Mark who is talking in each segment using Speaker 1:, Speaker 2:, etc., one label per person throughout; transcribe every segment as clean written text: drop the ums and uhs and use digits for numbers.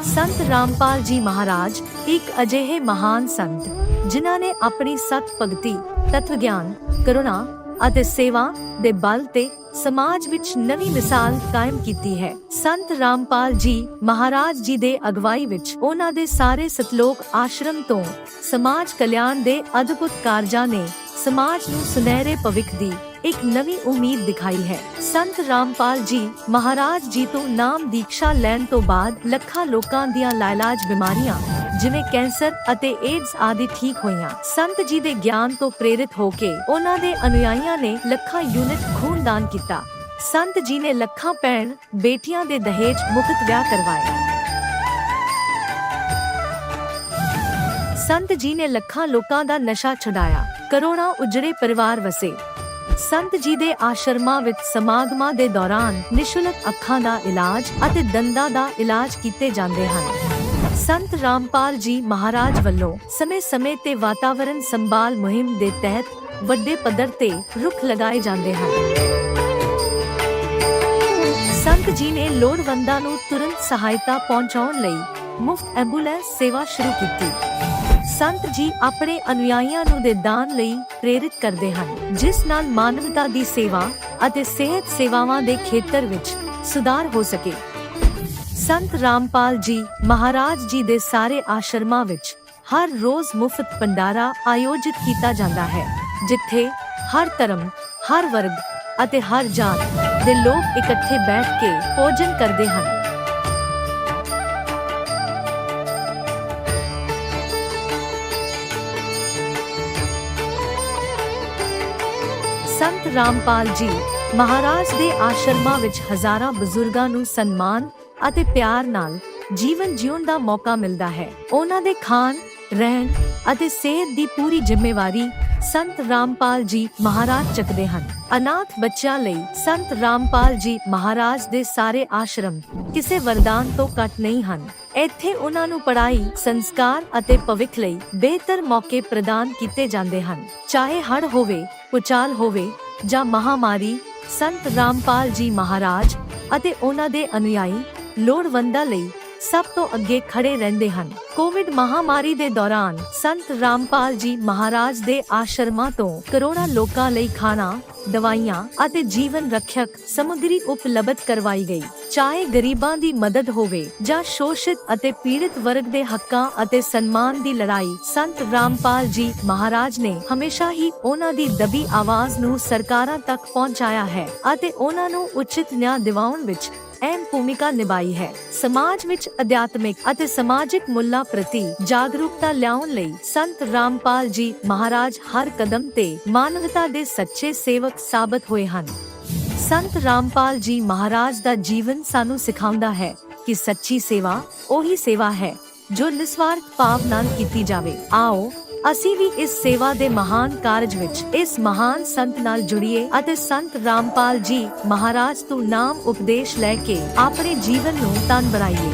Speaker 1: संत रामपाल जी महाराज एक अजिहे महान संत जिन्हां ने अपनी सत भगती, तत्व ज्ञान, करुणा ਅਤੇ सेवा ਦੇ बल ਤੇ समाज ਵਿੱਚ ਨਵੀਂ ਮਿਸਾਲ ਕਾਇਮ ਕੀਤੀ ਹੈ। ਸੰਤ ਰਾਮਪਾਲ ਜੀ ਮਹਾਰਾਜ ਜੀ ਦੇ ਅਗਵਾਈ ਵਿੱਚ ਉਹਨਾਂ ਦੇ ਸਾਰੇ ਸਤਲੋਕ ਆਸ਼ਰਮ ਤੋਂ ਸਮਾਜ ਕਲਿਆਣ ਦੇ ਅਦਭੁਤ ਕਾਰਜਾਂ ਨੇ ਸਮਾਜ ਨੂੰ ਸੁਨਹਿਰੇ ਭਵਿੱਖ ਦੀ ਇੱਕ ਨਵੀਂ ਉਮੀਦ ਦਿਖਾਈ ਹੈ। ਸੰਤ ਰਾਮਪਾਲ ਜੀ ਮਹਾਰਾਜ ਜੀ ਤੋਂ ਨਾਮ ਦੀਕਸ਼ਾ ਲੈਣ ਤੋਂ ਬਾਅਦ ਲੱਖਾਂ ਲੋਕਾਂ ਦੀਆਂ ਲਾਇਲਾਜ ਬਿਮਾਰੀਆਂ ਜਿਵੇਂ ਕੈਂਸਰ ਅਤੇ ਏਡਜ਼ ਆਦਿ ਠੀਕ ਹੋਈਆਂ। ਸੰਤ ਜੀ ਦੇ ਗਿਆਨ ਤੋਂ ਪ੍ਰੇਰਿਤ ਹੋ ਕੇ ਉਹਨਾਂ ਦੇ ਅਨੁਯਾਈਆਂ ਨੇ ਲੱਖਾਂ ਯੂਨਿਟ ਖੂਨ ਦਾਨ ਕੀਤਾ। ਸੰਤ ਜੀ ਨੇ ਲੱਖਾਂ ਭੈਣ ਬੇਟੀਆਂ ਦੇ ਦਹੇਜ ਮੁਫਤ ਵਿਆਹ ਕਰਵਾਏ। ਸੰਤ ਜੀ ਨੇ ਲੱਖਾਂ ਲੋਕਾਂ ਦਾ ਨਸ਼ਾ ਛੁਡਾਇਆ, ਕਰੋੜਾਂ ਉਜੜੇ ਪਰਿਵਾਰ ਵਸੇ। ਸੰਤ ਜੀ ਦੇ ਆਸ਼ਰਮਾਂ ਵਿੱਚ ਸਮਾਗਮਾਂ ਦੇ ਦੌਰਾਨ ਨਿਸ਼ੁਲਕ ਅੱਖਾਂ ਦਾ ਇਲਾਜ ਅਤੇ ਦੰਦਾਂ ਦਾ ਇਲਾਜ ਕੀਤੇ ਜਾਂਦੇ ਹਨ। ਸੰਤ ਰਾਮਪਾਲ ਜੀ ਮਹਾਰਾਜ ਵੱਲੋਂ ਸਮੇਂ-ਸਮੇਂ ਤੇ ਵਾਤਾਵਰਣ ਸੰਭਾਲ ਮੁਹਿੰਮ ਦੇ ਤਹਿਤ ਵੱਡੇ ਪੱਧਰ ਤੇ ਰੁੱਖ ਲਗਾਏ ਜਾਂਦੇ ਹਨ। ਸੰਤ ਜੀ ਨੇ ਲੋੜਵੰਦਾਂ ਨੂੰ ਤੁਰੰਤ ਸਹਾਇਤਾ ਪਹੁੰਚਾਉਣ ਲਈ ਮੁਫਤ ਐਂਬੂਲੈਂਸ ਸੇਵਾ ਸ਼ੁਰੂ ਕੀਤੀ। ਸੰਤ ਜੀ ਆਪਣੇ ਅਨੁਯਾਈਆਂ ਨੂੰ ਦੇ ਦਾਨ ਲਈ ਪ੍ਰੇਰਿਤ ਕਰਦੇ ਹਨ, ਜਿਸ ਨਾਲ ਮਾਨਵਤਾ ਦੀ ਸੇਵਾ ਅਤੇ ਸਿਹਤ ਸੇਵਾਵਾਂ ਦੇ ਖੇਤਰ ਵਿੱਚ ਸੁਧਾਰ ਹੋ ਸਕੇ। ਸੰਤ ਰਾਮਪਾਲ ਜੀ ਮਹਾਰਾਜ ਜੀ ਦੇ ਸਾਰੇ ਆਸ਼ਰਮਾਂ ਵਿੱਚ ਹਰ ਰੋਜ਼ ਮੁਫਤ ਭੰਡਾਰਾ ਆਯੋਜਿਤ ਕੀਤਾ ਜਾਂਦਾ ਹੈ, ਜਿੱਥੇ ਹਰ ਧਰਮ, ਹਰ ਵਰਗ ਅਤੇ ਹਰ ਜਾਤ ਦੇ ਲੋਕ ਇਕੱਠੇ ਬੈਠ ਕੇ ਭੋਜਨ ਕਰਦੇ ਹਨ। ਸੰਤ ਰਾਮਪਾਲ ਜੀ ਮਹਾਰਾਜ ਦੇ ਆਸ਼ਰਮਾਂ ਵਿੱਚ ਹਜ਼ਾਰਾਂ ਬਜ਼ੁਰਗਾਂ ਨੂੰ ਸਨਮਾਨ ਅਤੇ ਪਿਆਰ ਨਾਲ ਜੀਵਨ ਜਿਉਣ ਦਾ ਮੌਕਾ ਮਿਲਦਾ ਹੈ। ਉਹਨਾਂ ਦੇ ਖਾਣ, ਰਹਿਣ ਅਤੇ ਸਿਹਤ ਦੀ ਪੂਰੀ ਜ਼ਿੰਮੇਵਾਰੀ ਸੰਤ ਰਾਮਪਾਲ ਜੀ ਮਹਾਰਾਜ ਚੱਕਦੇ ਹਨ। ਅਨਾਥ ਬੱਚਿਆਂ ਲਈ ਸੰਤ ਰਾਮਪਾਲ ਜੀ ਮਹਾਰਾਜ ਦੇ ਸਾਰੇ ਆਸ਼ਰਮ ਕਿਸੇ ਵਰਦਾਨ ਤੋਂ ਘੱਟ ਨਹੀਂ ਹਨ। ਇੱਥੇ ਉਹਨਾਂ ਨੂੰ ਪੜ੍ਹਾਈ, ਸੰਸਕਾਰ ਅਤੇ ਭਵਿੱਖ ਲਈ ਬਿਹਤਰ ਮੌਕੇ ਪ੍ਰਦਾਨ ਕੀਤੇ ਜਾਂਦੇ ਹਨ। ਚਾਹੇ ਹੜ੍ਹ ਹੋਵੇ, ਭੂਚਾਲ ਹੋਵੇ ਜਾਂ ਮਹਾਮਾਰੀ, ਸੰਤ ਰਾਮਪਾਲ ਜੀ ਮਹਾਰਾਜ ਅਤੇ ਉਹਨਾਂ ਦੇ ਅਨੁਯਾਈ ਲੋੜਵੰਦਾਂ ਲਈ ਸਭ ਤੋਂ ਅੱਗੇ ਖੜੇ ਰਹਿੰਦੇ ਹਨ। ਕੋਵਿਡ ਮਹਾਮਾਰੀ ਦੇ ਦੌਰਾਨ ਸੰਤ ਰਾਮਪਾਲ ਜੀ ਮਹਾਰਾਜ ਦੇ ਆਸ਼ਰਮਾਂ ਤੋਂ ਕਰੋੜਾਂ ਲੋਕਾਂ ਲਈ ਖਾਣਾ, ਦਵਾਈਆਂ ਅਤੇ ਜੀਵਨ ਰੱਖਿਅਕ ਸਮੱਗਰੀ ਉਪਲਬਧ ਕਰਵਾਈ ਗਈ। ਚਾਹੇ ਗਰੀਬਾਂ ਦੀ ਮਦਦ ਹੋਵੇ ਜਾਂ ਸ਼ੋਸ਼ਿਤ ਅਤੇ ਪੀੜਿਤ ਵਰਗ ਦੇ ਹੱਕਾਂ ਅਤੇ ਸਨਮਾਨ ਦੀ ਲੜਾਈ, ਸੰਤ ਰਾਮਪਾਲ ਜੀ ਮਹਾਰਾਜ ਨੇ ਹਮੇਸ਼ਾ ਹੀ ਉਹਨਾਂ ਦੀ ਦਬੀ ਆਵਾਜ਼ ਨੂੰ ਸਰਕਾਰਾਂ ਤੱਕ ਪਹੁੰਚਾਇਆ ਹੈ ਅਤੇ ਉਹਨਾਂ ਨੂੰ ਉਚਿਤ ਨਿਆਂ ਦਿਵਾਉਣ ਵਿੱਚ ਅਹਿਮ ਭੂਮਿਕਾ ਨਿਭਾਈ ਹੈ। ਸਮਾਜ ਵਿੱਚ ਅਧਿਆਤਮਿਕ ਅਤੇ ਸਮਾਜਿਕ ਮੁੱਲਾਂ ਪ੍ਰਤੀ ਜਾਗਰੂਕਤਾ ਲਿਆਉਣ ਲਈ ਸੰਤ ਰਾਮਪਾਲ ਜੀ ਮਹਾਰਾਜ ਹਰ ਕਦਮ ਤੇ ਮਾਨਵਤਾ ਦੇ ਸੱਚੇ ਸੇਵਕ ਸਾਬਤ ਹੋਏ ਹਨ। ਸੰਤ ਰਾਮਪਾਲ ਜੀ ਮਹਾਰਾਜ ਦਾ ਜੀਵਨ ਸਾਨੂੰ ਸਿਖਾਉਂਦਾ ਹੈ ਕਿ ਸੱਚੀ ਸੇਵਾ ਉਹੀ ਸੇਵਾ ਹੈ ਜੋ ਨਿਸਵਾਰਥ ਭਾਵ ਨਾਲ ਕੀਤੀ ਜਾਵੇ। ਆਓ ਅਸੀਂ ਵੀ ਇਸ ਸੇਵਾ ਦੇ ਮਹਾਨ ਕਾਰਜ ਵਿੱਚ ਇਸ ਮਹਾਨ ਸੰਤ ਨਾਲ ਜੁੜੀਏ ਅਤੇ ਸੰਤ ਰਾਮਪਾਲ ਜੀ ਮਹਾਰਾਜ ਤੋਂ ਨਾਮ ਉਪਦੇਸ਼ ਲੈ ਕੇ ਆਪਣੇ ਜੀਵਨ ਨੂੰ ਧਨ ਬਣਾਈਏ।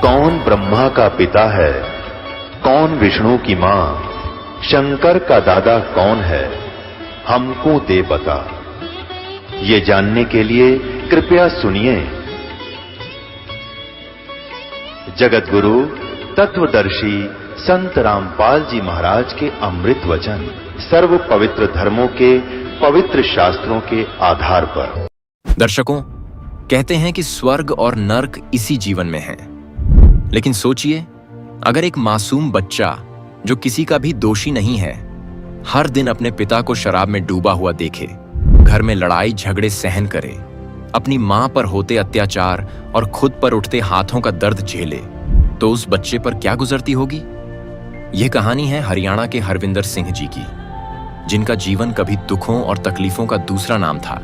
Speaker 2: कौन ब्रह्मा का पिता है, कौन विष्णु की मां, शंकर का दादा कौन है, हमको दे बता। ये जानने के लिए कृपया सुनिए। जगत गुरु तत्वदर्शी संत रामपाल जी महाराज के अमृत वचन सर्व पवित्र धर्मों के पवित्र शास्त्रों के आधार पर।
Speaker 3: दर्शकों, कहते हैं कि स्वर्ग और नर्क इसी जीवन में है, लेकिन सोचिए, अगर एक मासूम बच्चा जो किसी का भी दोषी नहीं है हर दिन अपने पिता को शराब में डूबा हुआ देखे, घर में लड़ाई झगड़े सहन करे, अपनी मां पर होते अत्याचार और खुद पर उठते हाथों का दर्द झेले, तो उस बच्चे पर क्या गुजरती होगी। यह कहानी है हरियाणा के हरविंदर सिंह जी की, जिनका जीवन कभी दुखों और तकलीफों का दूसरा नाम था।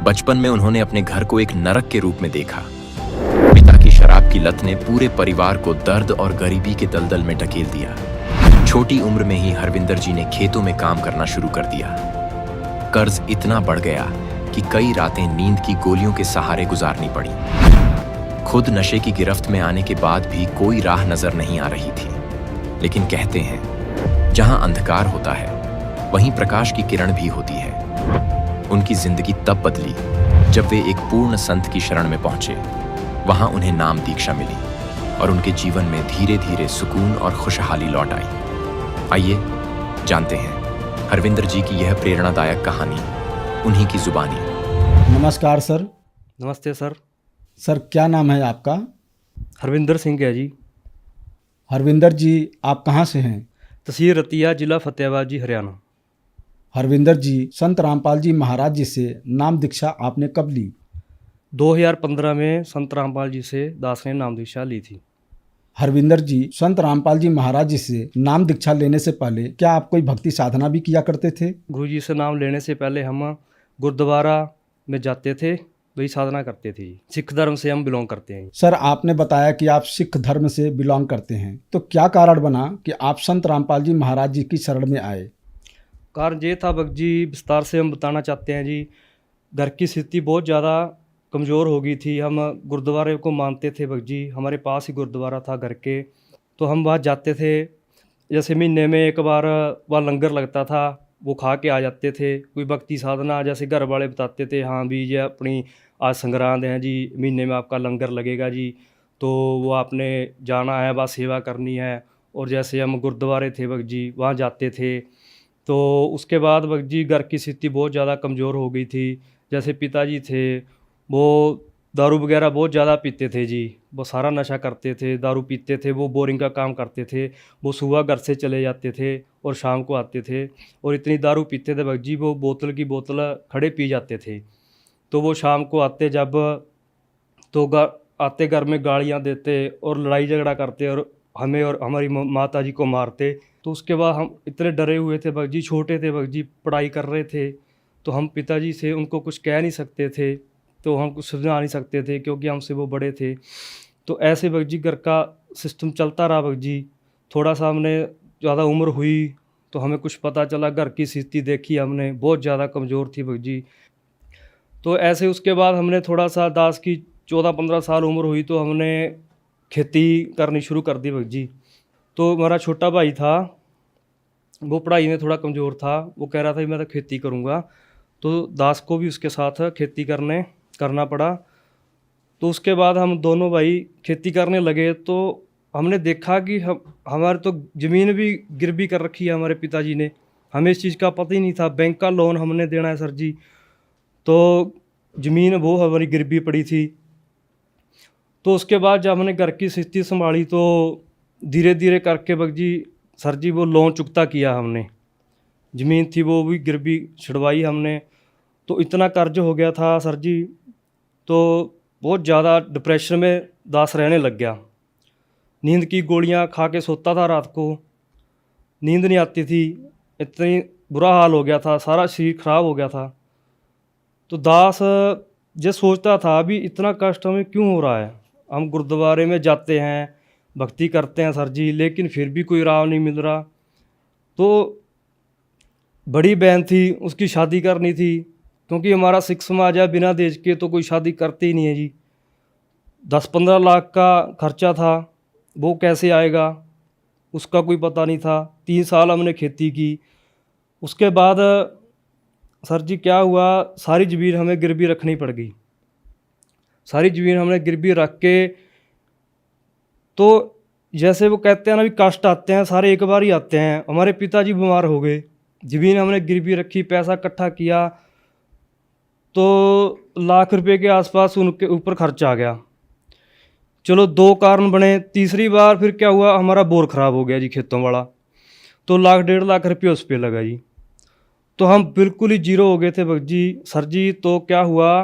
Speaker 3: बचपन में उन्होंने अपने घर को एक नरक के रूप में देखा। पिता की शराब की लत ने पूरे परिवार को दर्द और गरीबी के दलदल में ढकेल दिया। छोटी उम्र में ही हरविंदर जी ने खेतों में काम करना शुरू कर दिया। कर्ज इतना बढ़ गया कि कई रातें नींद की गोलियों के सहारे गुजारनी पड़ी। खुद नशे की गिरफ्त में आने के बाद भी कोई राह नजर नहीं आ रही थी। लेकिन कहते हैं, जहां अंधकार होता है वहीं प्रकाश की किरण भी होती है। उनकी जिंदगी तब बदली जब वे एक पूर्ण संत की शरण में पहुंचे। वहां उन्हें नाम दीक्षा मिली और उनके जीवन में धीरे धीरे सुकून और खुशहाली लौट आई। आइए जानते हैं हरविंदर जी की यह प्रेरणादायक कहानी, उन्हीं की जुबानी।
Speaker 4: नमस्कार सर।
Speaker 5: नमस्ते सर।
Speaker 4: सर क्या नाम है आपका?
Speaker 5: हरविंदर सिंह है जी।
Speaker 4: हरविंदर जी आप कहाँ से हैं?
Speaker 5: तहसील रतिया, जिला फतेहाबाद जी, हरियाणा।
Speaker 4: हरविंदर जी, संत रामपाल जी महाराज जी से नाम दीक्षा आपने कब ली?
Speaker 5: 2015 में संत रामपाल जी से दास ने नाम दीक्षा ली थी।
Speaker 4: हरविंदर जी, संत रामपाल जी महाराज जी से नाम दीक्षा लेने से पहले क्या आप कोई भक्ति साधना भी किया करते थे?
Speaker 5: गुरु जी से नाम लेने से पहले हम गुरुद्वारा में जाते थे, वही साधना करते थे। सिख धर्म से हम बिलोंग करते हैं।
Speaker 4: सर आपने बताया कि आप सिख धर्म से बिलोंग करते हैं, तो क्या कारण बना कि आप संत रामपाल जी महाराज जी की शरण में आए?
Speaker 5: कारण ये था भक्त जी, विस्तार से हम बताना चाहते हैं जी। घर की स्थिति बहुत ज़्यादा कमज़ोर हो गई थी। हम गुरुद्वारे को मानते थे भक्त जी, हमारे पास ही गुरुद्वारा था घर के, तो हम वहाँ जाते थे। जैसे महीने में एक बार वहाँ लंगर लगता था, वो खा के आ जाते थे। कोई भक्ति साधना जैसे घर वाले बताते थे, हाँ भी ये अपनी आज संग्रांद है जी, महीने में आपका लंगर लगेगा जी, तो वो आपने जाना है, बस सेवा करनी है। और जैसे हम गुरुद्वारे थे भक्त जी, वहाँ जाते थे। तो उसके बाद भक्त जी घर की स्थिति बहुत ज़्यादा कमज़ोर हो गई थी। जैसे पिताजी थे, वो दारू वगैरह बहुत ज़्यादा पीते थे जी, वो सारा नशा करते थे, दारू पीते थे, वो बोरिंग का काम करते थे। वो सुबह घर से चले जाते थे और शाम को आते थे, और इतनी दारू पीते थे भक्त जी, वो बोतल की बोतल खड़े पी जाते थे। तो वो शाम को आते जब, तो आते घर में गालियाँ देते और लड़ाई झगड़ा करते और हमें और हमारी माता जी को मारते। तो उसके बाद हम इतने डरे हुए थे भक्त जी, छोटे थे भक्त जी, पढ़ाई कर रहे थे, तो हम पिताजी से उनको कुछ कह नहीं सकते थे, तो हम कुछ समझा नहीं सकते थे क्योंकि हमसे वो बड़े थे। तो ऐसे भक्त जी घर का सिस्टम चलता रहा भक्त जी। थोड़ा सा हमने ज़्यादा उम्र हुई तो हमें कुछ पता चला, घर की स्थिति देखी हमने, बहुत ज़्यादा कमज़ोर थी भक्त जी। तो ऐसे उसके बाद हमने थोड़ा सा दास की 14-15 साल उम्र हुई तो हमने खेती करनी शुरू कर दी भक्त जी। तो हमारा छोटा भाई था, वो पढ़ाई में थोड़ा कमज़ोर था, वो कह रहा था कि मैं तो खेती करूँगा, तो दास को भी उसके साथ खेती करना पड़ा। तो उसके बाद हम दोनों भाई खेती करने लगे, तो हमने देखा कि हमारे तो ज़मीन भी गिरवी कर रखी है हमारे पिताजी ने, हमें इस चीज़ का पता ही नहीं था। बैंक का लोन हमने देना है सर जी, तो ज़मीन वो हमारी गिरवी पड़ी थी। तो उसके बाद जब हमने घर की स्थिति संभाली तो धीरे धीरे करके भक्त जी सर जी वो लोन चुकता किया हमने, ज़मीन थी वो भी गिरवी छुड़वाई हमने। तो इतना कर्ज हो गया था सर जी, तो बहुत ज़्यादा डिप्रेशन में दास रहने लग गया। नींद की गोलियां खा के सोता था, रात को नींद नहीं आती थी, इतनी बुरा हाल हो गया था, सारा शरीर खराब हो गया था। तो दास ये सोचता था अभी इतना कष्ट हमें क्यों हो रहा है, हम गुरुद्वारे में जाते हैं, भक्ति करते हैं सर जी, लेकिन फिर भी कोई राह नहीं मिल रहा। तो बड़ी बहन थी, उसकी शादी करनी थी, क्योंकि हमारा सिख समाज है, बिना दहेज के तो कोई शादी करते ही नहीं है जी। 10-15 लाख का खर्चा था, वो कैसे आएगा उसका कोई पता नहीं था। 3 साल हमने खेती की। उसके बाद सर जी क्या हुआ, सारी ज़मीन हमें गिरवी रखनी पड़ गई। सारी ज़मीन हमने गिरवी रख के, तो जैसे वो कहते हैं ना, भी कष्ट आते हैं सारे एक बार ही आते हैं। हमारे पिताजी बीमार हो गए, ज़मीन हमने गिरवी रखी, पैसा इकट्ठा किया, तो लाख रुपए के आसपास उनके ऊपर खर्च आ गया। चलो 2 कारण बने। तीसरी बार फिर क्या हुआ, हमारा बोर ख़राब हो गया जी खेतों वाला। तो 1,00,000 रुपये उस पर लगा जी। तो हम बिल्कुल ही जीरो हो गए थे भगत जी। सर जी तो क्या हुआ,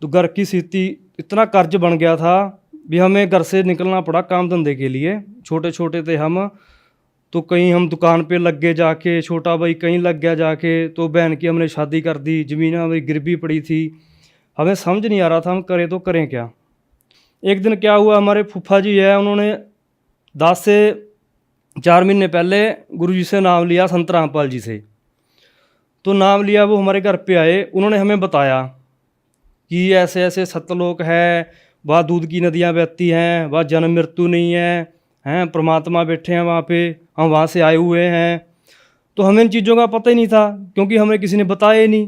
Speaker 5: तो घर की स्थिति इतना कर्ज बन गया था भी हमें घर से निकलना पड़ा काम धंधे के लिए। छोटे छोटे थे हम, तो कहीं हम दुकान पे लग गए जाके, छोटा भाई कहीं लग गया जाके, तो बहन की हमने शादी कर दी, ज़मीन हमारी गिरवी पड़ी थी। हमें समझ नहीं आ रहा था हम करें तो करें क्या। एक दिन क्या हुआ, हमारे फूफा जी है, उन्होंने 10 से 4 महीने पहले गुरुजी से नाम लिया, संत रामपाल जी से। तो नाम लिया, वो हमारे घर पे आए, उन्होंने हमें बताया कि ऐसे ऐसे सतलोक है, वहाँ दूध की नदियाँ बहती हैं, वहाँ जन्म मृत्यु नहीं है, हैं परमात्मा बैठे हैं वहाँ पे, हम वहाँ से आए हुए हैं। तो हमें इन चीज़ों का पता ही नहीं था, क्योंकि हमें किसी ने बताया ही नहीं।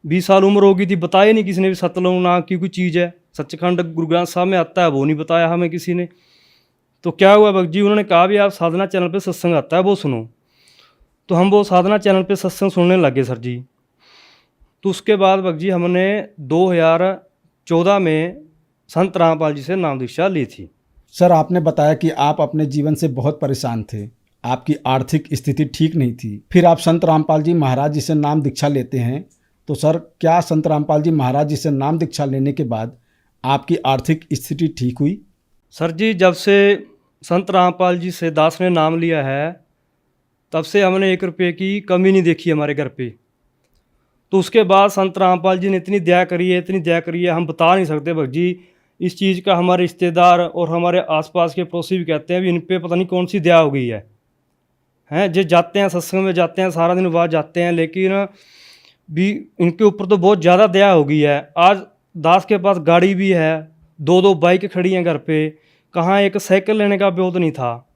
Speaker 5: 20 साल उम्र हो गई थी, बताया नहीं किसी ने भी सतलोक नाम की कोई चीज़ है। सच्चिखंड गुरु ग्रंथ साहब में आता है, वो नहीं बताया हमें किसी ने। तो क्या हुआ भगत जी, उन्होंने कहा भी आप साधना चैनल पे सत्संग आता है वो सुनो। तो हम वो साधना चैनल पे सत्संग सुनने लगे सर जी। तो उसके बाद भगत जी हमने 2014 में संत रामपाल जी से नाम दीक्षा ली थी।
Speaker 4: सर, आपने बताया कि आप अपने जीवन से बहुत परेशान थे, आपकी आर्थिक स्थिति ठीक नहीं थी, फिर आप संत रामपाल जी महाराज जी से नाम दीक्षा लेते हैं। तो सर, क्या संत रामपाल जी महाराज जी से नाम दीक्षा लेने के बाद आपकी आर्थिक स्थिति ठीक हुई?
Speaker 5: सर जी, जब से संत रामपाल जी से दास ने नाम लिया है, तब से हमने 1 रुपये की कमी नहीं देखी हमारे घर पे। तो उसके बाद संत रामपाल जी ने इतनी दया करी है, इतनी दया करी है, हम बता नहीं सकते भगत जी। इस चीज़ का हमारे रिश्तेदार और हमारे आसपास के पड़ोसी भी कहते हैं भी इन पे पता नहीं कौन सी दया हो गई है। हैं जो जाते हैं सत्संग में जाते हैं, सारा दिन बाद जाते हैं, लेकिन भी इनके ऊपर तो बहुत ज़्यादा दया हो गई है। आज दास के पास गाड़ी भी है, 2-2 बाइक खड़ी हैं घर पे, कहाँ एक साइकिल लेने का ब्योत नहीं था।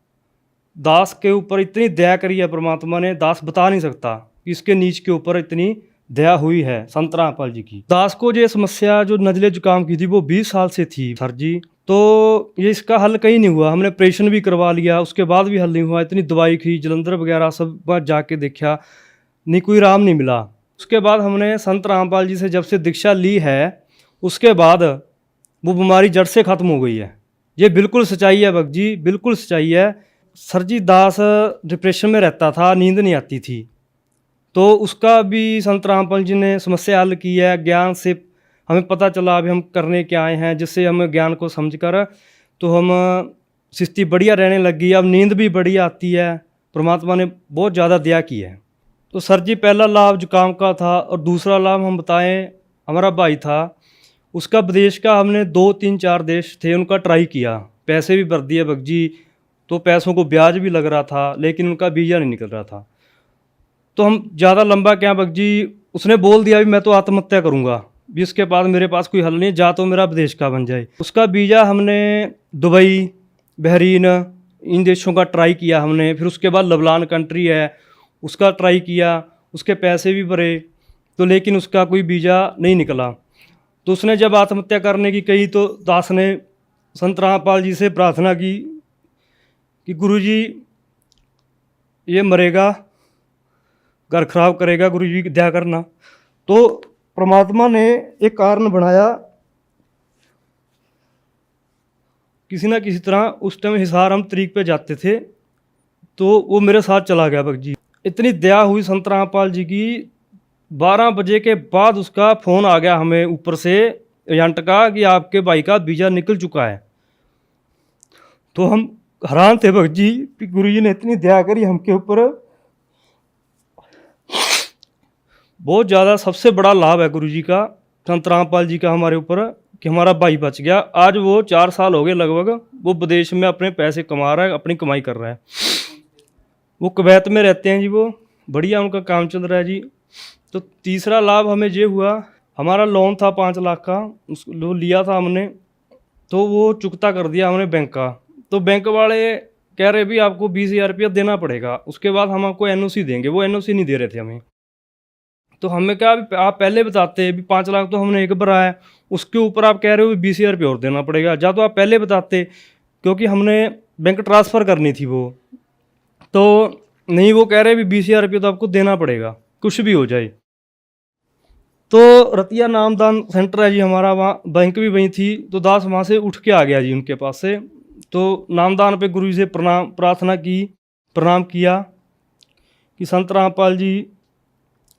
Speaker 5: दास के ऊपर इतनी दया करी है परमात्मा ने, दास बता नहीं सकता कि इसके नीच के ऊपर इतनी दया हुई है संत रामपाल जी की। दास को ये समस्या जो नजले जुकाम की थी वो 20 साल से थी सर जी। तो ये इसका हल कहीं नहीं हुआ, हमने ऑपरेशन भी करवा लिया, उसके बाद भी हल नहीं हुआ। इतनी दवाई की, जलंधर वगैरह सब बार जाके देखा, नहीं कोई आराम नहीं मिला। उसके बाद हमने संत रामपाल जी से जब से दीक्षा ली है, उसके बाद वो बीमारी जड़ से ख़त्म हो गई है। ये बिल्कुल सच्चाई है भगत जी, बिल्कुल सच्चाई है। सर जी, दास डिप्रेशन में रहता था, नींद नहीं आती थी, तो उसका भी संत रामपाल जी ने समस्या हल की है। ज्ञान से हमें पता चला अभी हम करने क्या आए हैं, जिससे हमें ज्ञान को समझकर तो हम स्थिति बढ़िया रहने लगी, अब नींद भी बढ़िया आती है। परमात्मा ने बहुत ज़्यादा दया की है। तो सर जी, पहला लाभ जुकाम का था, और दूसरा लाभ हम बताएं, हमारा भाई था, उसका विदेश का हमने 2-3-4 देश थे उनका ट्राई किया, पैसे भी भर दिए भगत जी। तो पैसों को ब्याज भी लग रहा था, लेकिन उनका वीज़ा नहीं निकल रहा था। तो हम ज़्यादा लंबा क्या भगत जी, उसने बोल दिया भी मैं तो आत्महत्या करूँगा भी, उसके बाद मेरे पास कोई हल नहीं, जा तो मेरा विदेश का बन जाए। उसका वीज़ा हमने दुबई, बहरीन, इन देशों का ट्राई किया हमने। फिर उसके बाद लबनान कंट्री है, उसका ट्राई किया, उसके पैसे भी भरे, तो लेकिन उसका कोई वीज़ा नहीं निकला। तो उसने जब आत्महत्या करने की कही, तो दास ने संत रामपाल जी से प्रार्थना की कि गुरुजी ये मरेगा, घर खराब करेगा, गुरुजी की दया करना। तो परमात्मा ने एक कारण बनाया, किसी ना किसी तरह उस टाइम हिसार हम तरीक पे जाते थे, तो वो मेरे साथ चला गया भगत जी। इतनी दया हुई संत रामपाल जी की, 12 बजे के बाद उसका फ़ोन आ गया हमें ऊपर से एजेंट का कि आपके भाई का वीज़ा निकल चुका है। तो हम हैरान थे भगत जी कि गुरुजी ने इतनी दया करी हमके ऊपर। बहुत ज़्यादा सबसे बड़ा लाभ है गुरुजी का, संत रामपाल जी का हमारे ऊपर, कि हमारा भाई बच गया। आज वो 4 साल हो गए लगभग, वो विदेश में अपने पैसे कमा रहा है, अपनी कमाई कर रहा है। वो कुवैत में रहते हैं जी, वो बढ़िया उनका काम चल रहा है जी। तो तीसरा लाभ हमें ये हुआ, हमारा लोन था 5 लाख का, उसको लिया था हमने, तो वो चुकता कर दिया हमने बैंक का। तो बैंक वाले कह रहे भी आपको 20,000 रुपया देना पड़ेगा, उसके बाद हम आपको एनओसी देंगे। वो एनओसी नहीं दे रहे थे हमें। तो हमें क्या, आप पहले बताते भी 5 लाख तो हमने एक भरा है, उसके ऊपर आप कह रहे हो 20,000 रुपये और देना पड़ेगा, या तो आप पहले बताते, क्योंकि हमने बैंक ट्रांसफ़र करनी थी वो। तो नहीं, वो कह रहे भी 20,000 रुपये तो आपको देना पड़ेगा, कुछ भी हो जाए। तो रतिया नामदान सेंटर है जी हमारा, वहाँ बैंक भी वहीं थी। तो दास वहाँ से उठ के आ गया जी उनके पास से। तो नामदान पे गुरु जी से प्रार्थना की, प्रणाम किया। कि संत रामपाल जी,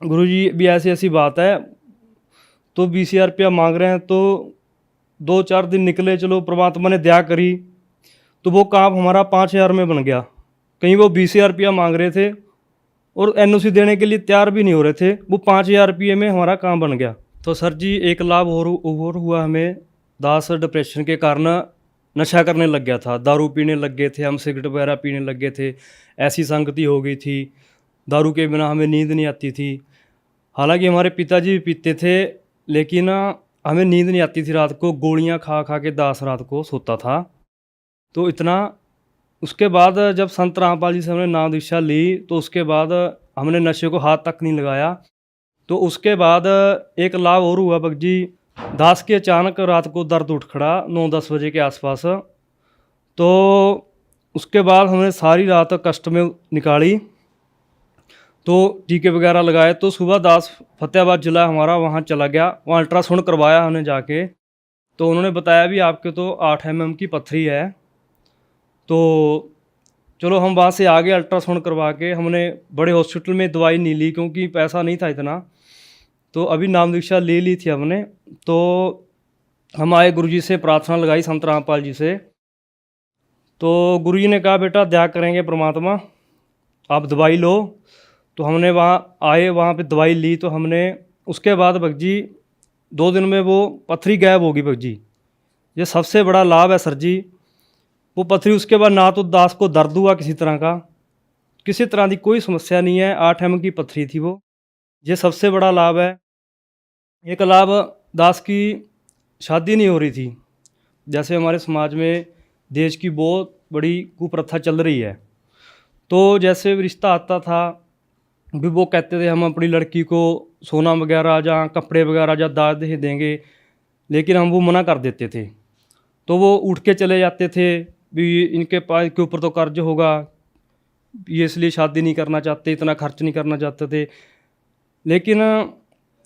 Speaker 5: गुरु जी भी ऐसी ऐसी बात है, तो 20,000 रुपया मांग रहे हैं। तो 2-4 दिन निकले, चलो परमात्मा ने दया करी, तो वो काम हमारा 5,000 में बन गया। कहीं वो 20,000 रुपया मांग रहे थे और एनओसी देने के लिए तैयार भी नहीं हो रहे थे, वो 5,000 रुपये में हमारा काम बन गया। तो सर जी एक लाभ और हुआ हमें। दास डिप्रेशन के कारण नशा करने लग गया था, दारू पीने लग गए थे हम, सिगरेट वगैरह पीने लग गए थे, ऐसी संगति हो गई थी, दारू के बिना हमें नींद नहीं आती थी। हालांकि हमारे पिताजी भी पीते थे, लेकिन हमें नींद नहीं आती थी रात को, गोलियां खा खा के दास रात को सोता था। तो इतना, उसके बाद जब संत रामपाल जी से हमने नाम दीक्षा ली, तो उसके बाद हमने नशे को हाथ तक नहीं लगाया। तो उसके बाद एक लाभ और हुआ भगत जी, दास के अचानक रात को दर्द उठ खड़ा 9-10 बजे के आसपास। तो उसके बाद हमने सारी रात कष्ट में निकाली, तो टीके वगैरह लगाए। तो सुबह दास फतेहाबाद जिला हमारा वहाँ चला गया, वहाँ अल्ट्रासाउंड करवाया हमने जाके। तो उन्होंने बताया भी आपके तो 8 mm की पथरी है। तो चलो हम वहाँ से आ गए, अल्ट्रासाउंड करवा के हमने बड़े हॉस्पिटल में दवाई नहीं ली क्योंकि पैसा नहीं था इतना। तो अभी नाम दीक्षा ले ली थी हमने। तो हम आए, गुरुजी से प्रार्थना लगाई, संत रामपाल जी से। तो गुरुजी ने कहा बेटा दया करेंगे परमात्मा, आप दवाई लो। तो हमने वहाँ आए, वहाँ पे दवाई ली। तो हमने उसके बाद भगत जी 2 दिन में वो पथरी गायब होगी भगत जी। ये सबसे बड़ा लाभ है सर जी। वो पथरी, उसके बाद ना तो दास को दर्द हुआ किसी तरह का, किसी तरह की कोई समस्या नहीं है। 8 mm की पथरी थी वो, ये सबसे बड़ा लाभ है। एक लाभ, दास की शादी नहीं हो रही थी। जैसे हमारे समाज में देश की बहुत बड़ी कुप्रथा चल रही है, तो जैसे रिश्ता आता था भी वो कहते थे हम अपनी लड़की को सोना वगैरह जहाँ कपड़े वगैरह जहाँ दाज दे देंगे, लेकिन हम वो मना कर देते थे। तो वो उठ के चले जाते थे भी इनके पास के ऊपर तो कर्ज होगा, ये इसलिए शादी नहीं करना चाहते, इतना खर्च नहीं करना चाहते थे। लेकिन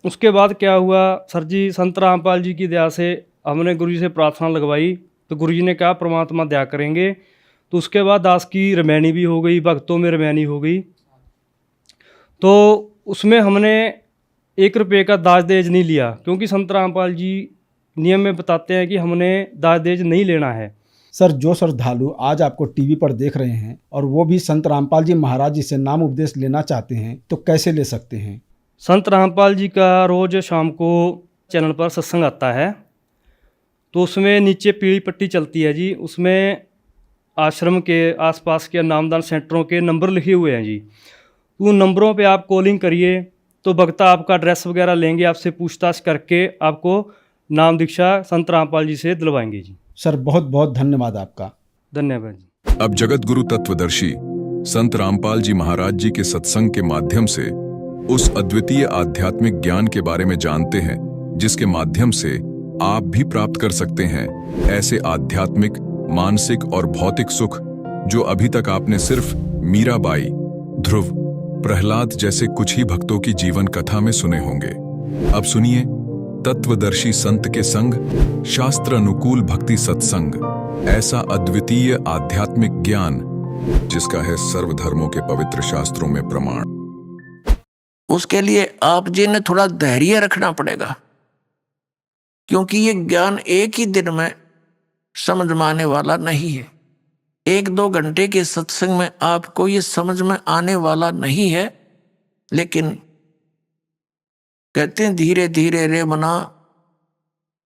Speaker 5: उसके बाद क्या हुआ सर जी, संत रामपाल जी की दया से हमने गुरु जी से प्रार्थना लगवाई, तो गुरु जी ने कहा परमात्मा दया करेंगे। तो उसके बाद दास की रमैनी भी हो गई, भक्तों में रमैनी हो गई। तो उसमें हमने 1 रुपये का दाज देज नहीं लिया, क्योंकि संत रामपाल जी नियम में बताते हैं कि हमने दाज देज नहीं लेना है।
Speaker 4: सर, जो श्रद्धालु आज आपको टीवी पर देख रहे हैं और वो भी संत रामपाल जी महाराज जी से नाम उपदेश लेना चाहते हैं, तो कैसे ले सकते हैं?
Speaker 5: संत रामपाल जी का रोज़ शाम को चैनल पर सत्संग आता है, तो उसमें नीचे पीली पट्टी चलती है जी, उसमें आश्रम के आसपास के नामदान सेंटरों के नंबर लिखे हुए हैं जी। उन नंबरों पे आप कॉलिंग करिए, तो भक्ता आपका एड्रेस वगैरह लेंगे, आपसे पूछताछ करके आपको नाम दीक्षा संत रामपाल जी से दिलवाएंगे जी।
Speaker 4: सर, बहुत बहुत धन्यवाद आपका।
Speaker 5: धन्यवाद जी।
Speaker 6: अब जगत गुरु तत्वदर्शी संत रामपाल जी महाराज जी के सत्संग के माध्यम से उस अद्वितीय आध्यात्मिक ज्ञान के बारे में जानते हैं, जिसके माध्यम से आप भी प्राप्त कर सकते हैं ऐसे आध्यात्मिक, मानसिक और भौतिक सुख जो अभी तक आपने सिर्फ मीराबाई, ध्रुव, प्रहलाद जैसे कुछ ही भक्तों की जीवन कथा में सुने होंगे। अब सुनिए तत्वदर्शी संत के संग शास्त्र अनुकूल भक्ति सत्संग, ऐसा अद्वितीय आध्यात्मिक ज्ञान जिसका है सर्वधर्मों के पवित्र शास्त्रों में प्रमाण।
Speaker 7: उसके लिए आप जी ने थोड़ा धैर्य रखना पड़ेगा, क्योंकि ये ज्ञान एक ही दिन में समझ में आने वाला नहीं है। 1-2 घंटे के सत्संग में आपको ये समझ में आने वाला नहीं है। लेकिन कहते हैं धीरे धीरे रे मना,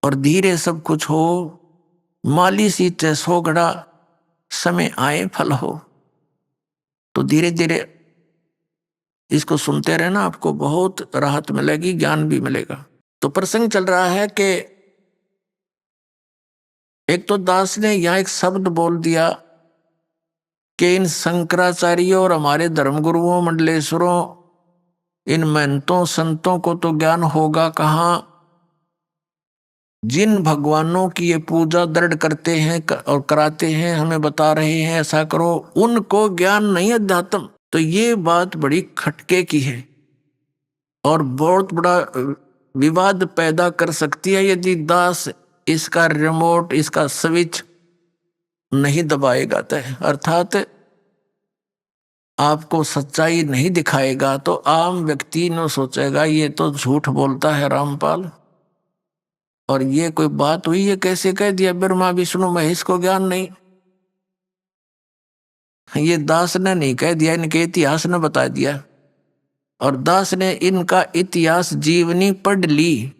Speaker 7: और धीरे सब कुछ हो, माली सीते 100 घड़ा, समय आए फल हो। तो धीरे धीरे इसको सुनते रहना, आपको बहुत राहत मिलेगी, ज्ञान भी मिलेगा। तो प्रसंग चल रहा है कि एक तो दास ने यहाँ एक शब्द बोल दिया कि इन शंकराचार्यों और हमारे धर्मगुरुओं, मंडलेश्वरों, इन महंतों संतों को तो ज्ञान होगा कहाँ। जिन भगवानों की ये पूजा दृढ़ करते हैं और कराते हैं, हमें बता रहे हैं ऐसा करो, उनको ज्ञान नहीं अध्यात्म। तो ये बात बड़ी खटके की है और बहुत बड़ा विवाद पैदा कर सकती है यदि दास इसका रिमोट, इसका स्विच नहीं दबाएगा। अर्थात आपको सच्चाई नहीं दिखाएगा तो आम व्यक्ति ने सोचेगा ये तो झूठ बोलता है रामपाल, और ये कोई बात हुई, ये कैसे कह दिया ब्रह्मा विष्णु महेश को ज्ञान नहीं। ये दास ने नहीं कह दिया, इनके इतिहास ने बता दिया, और दास ने इनका इतिहास जीवनी पढ़ ली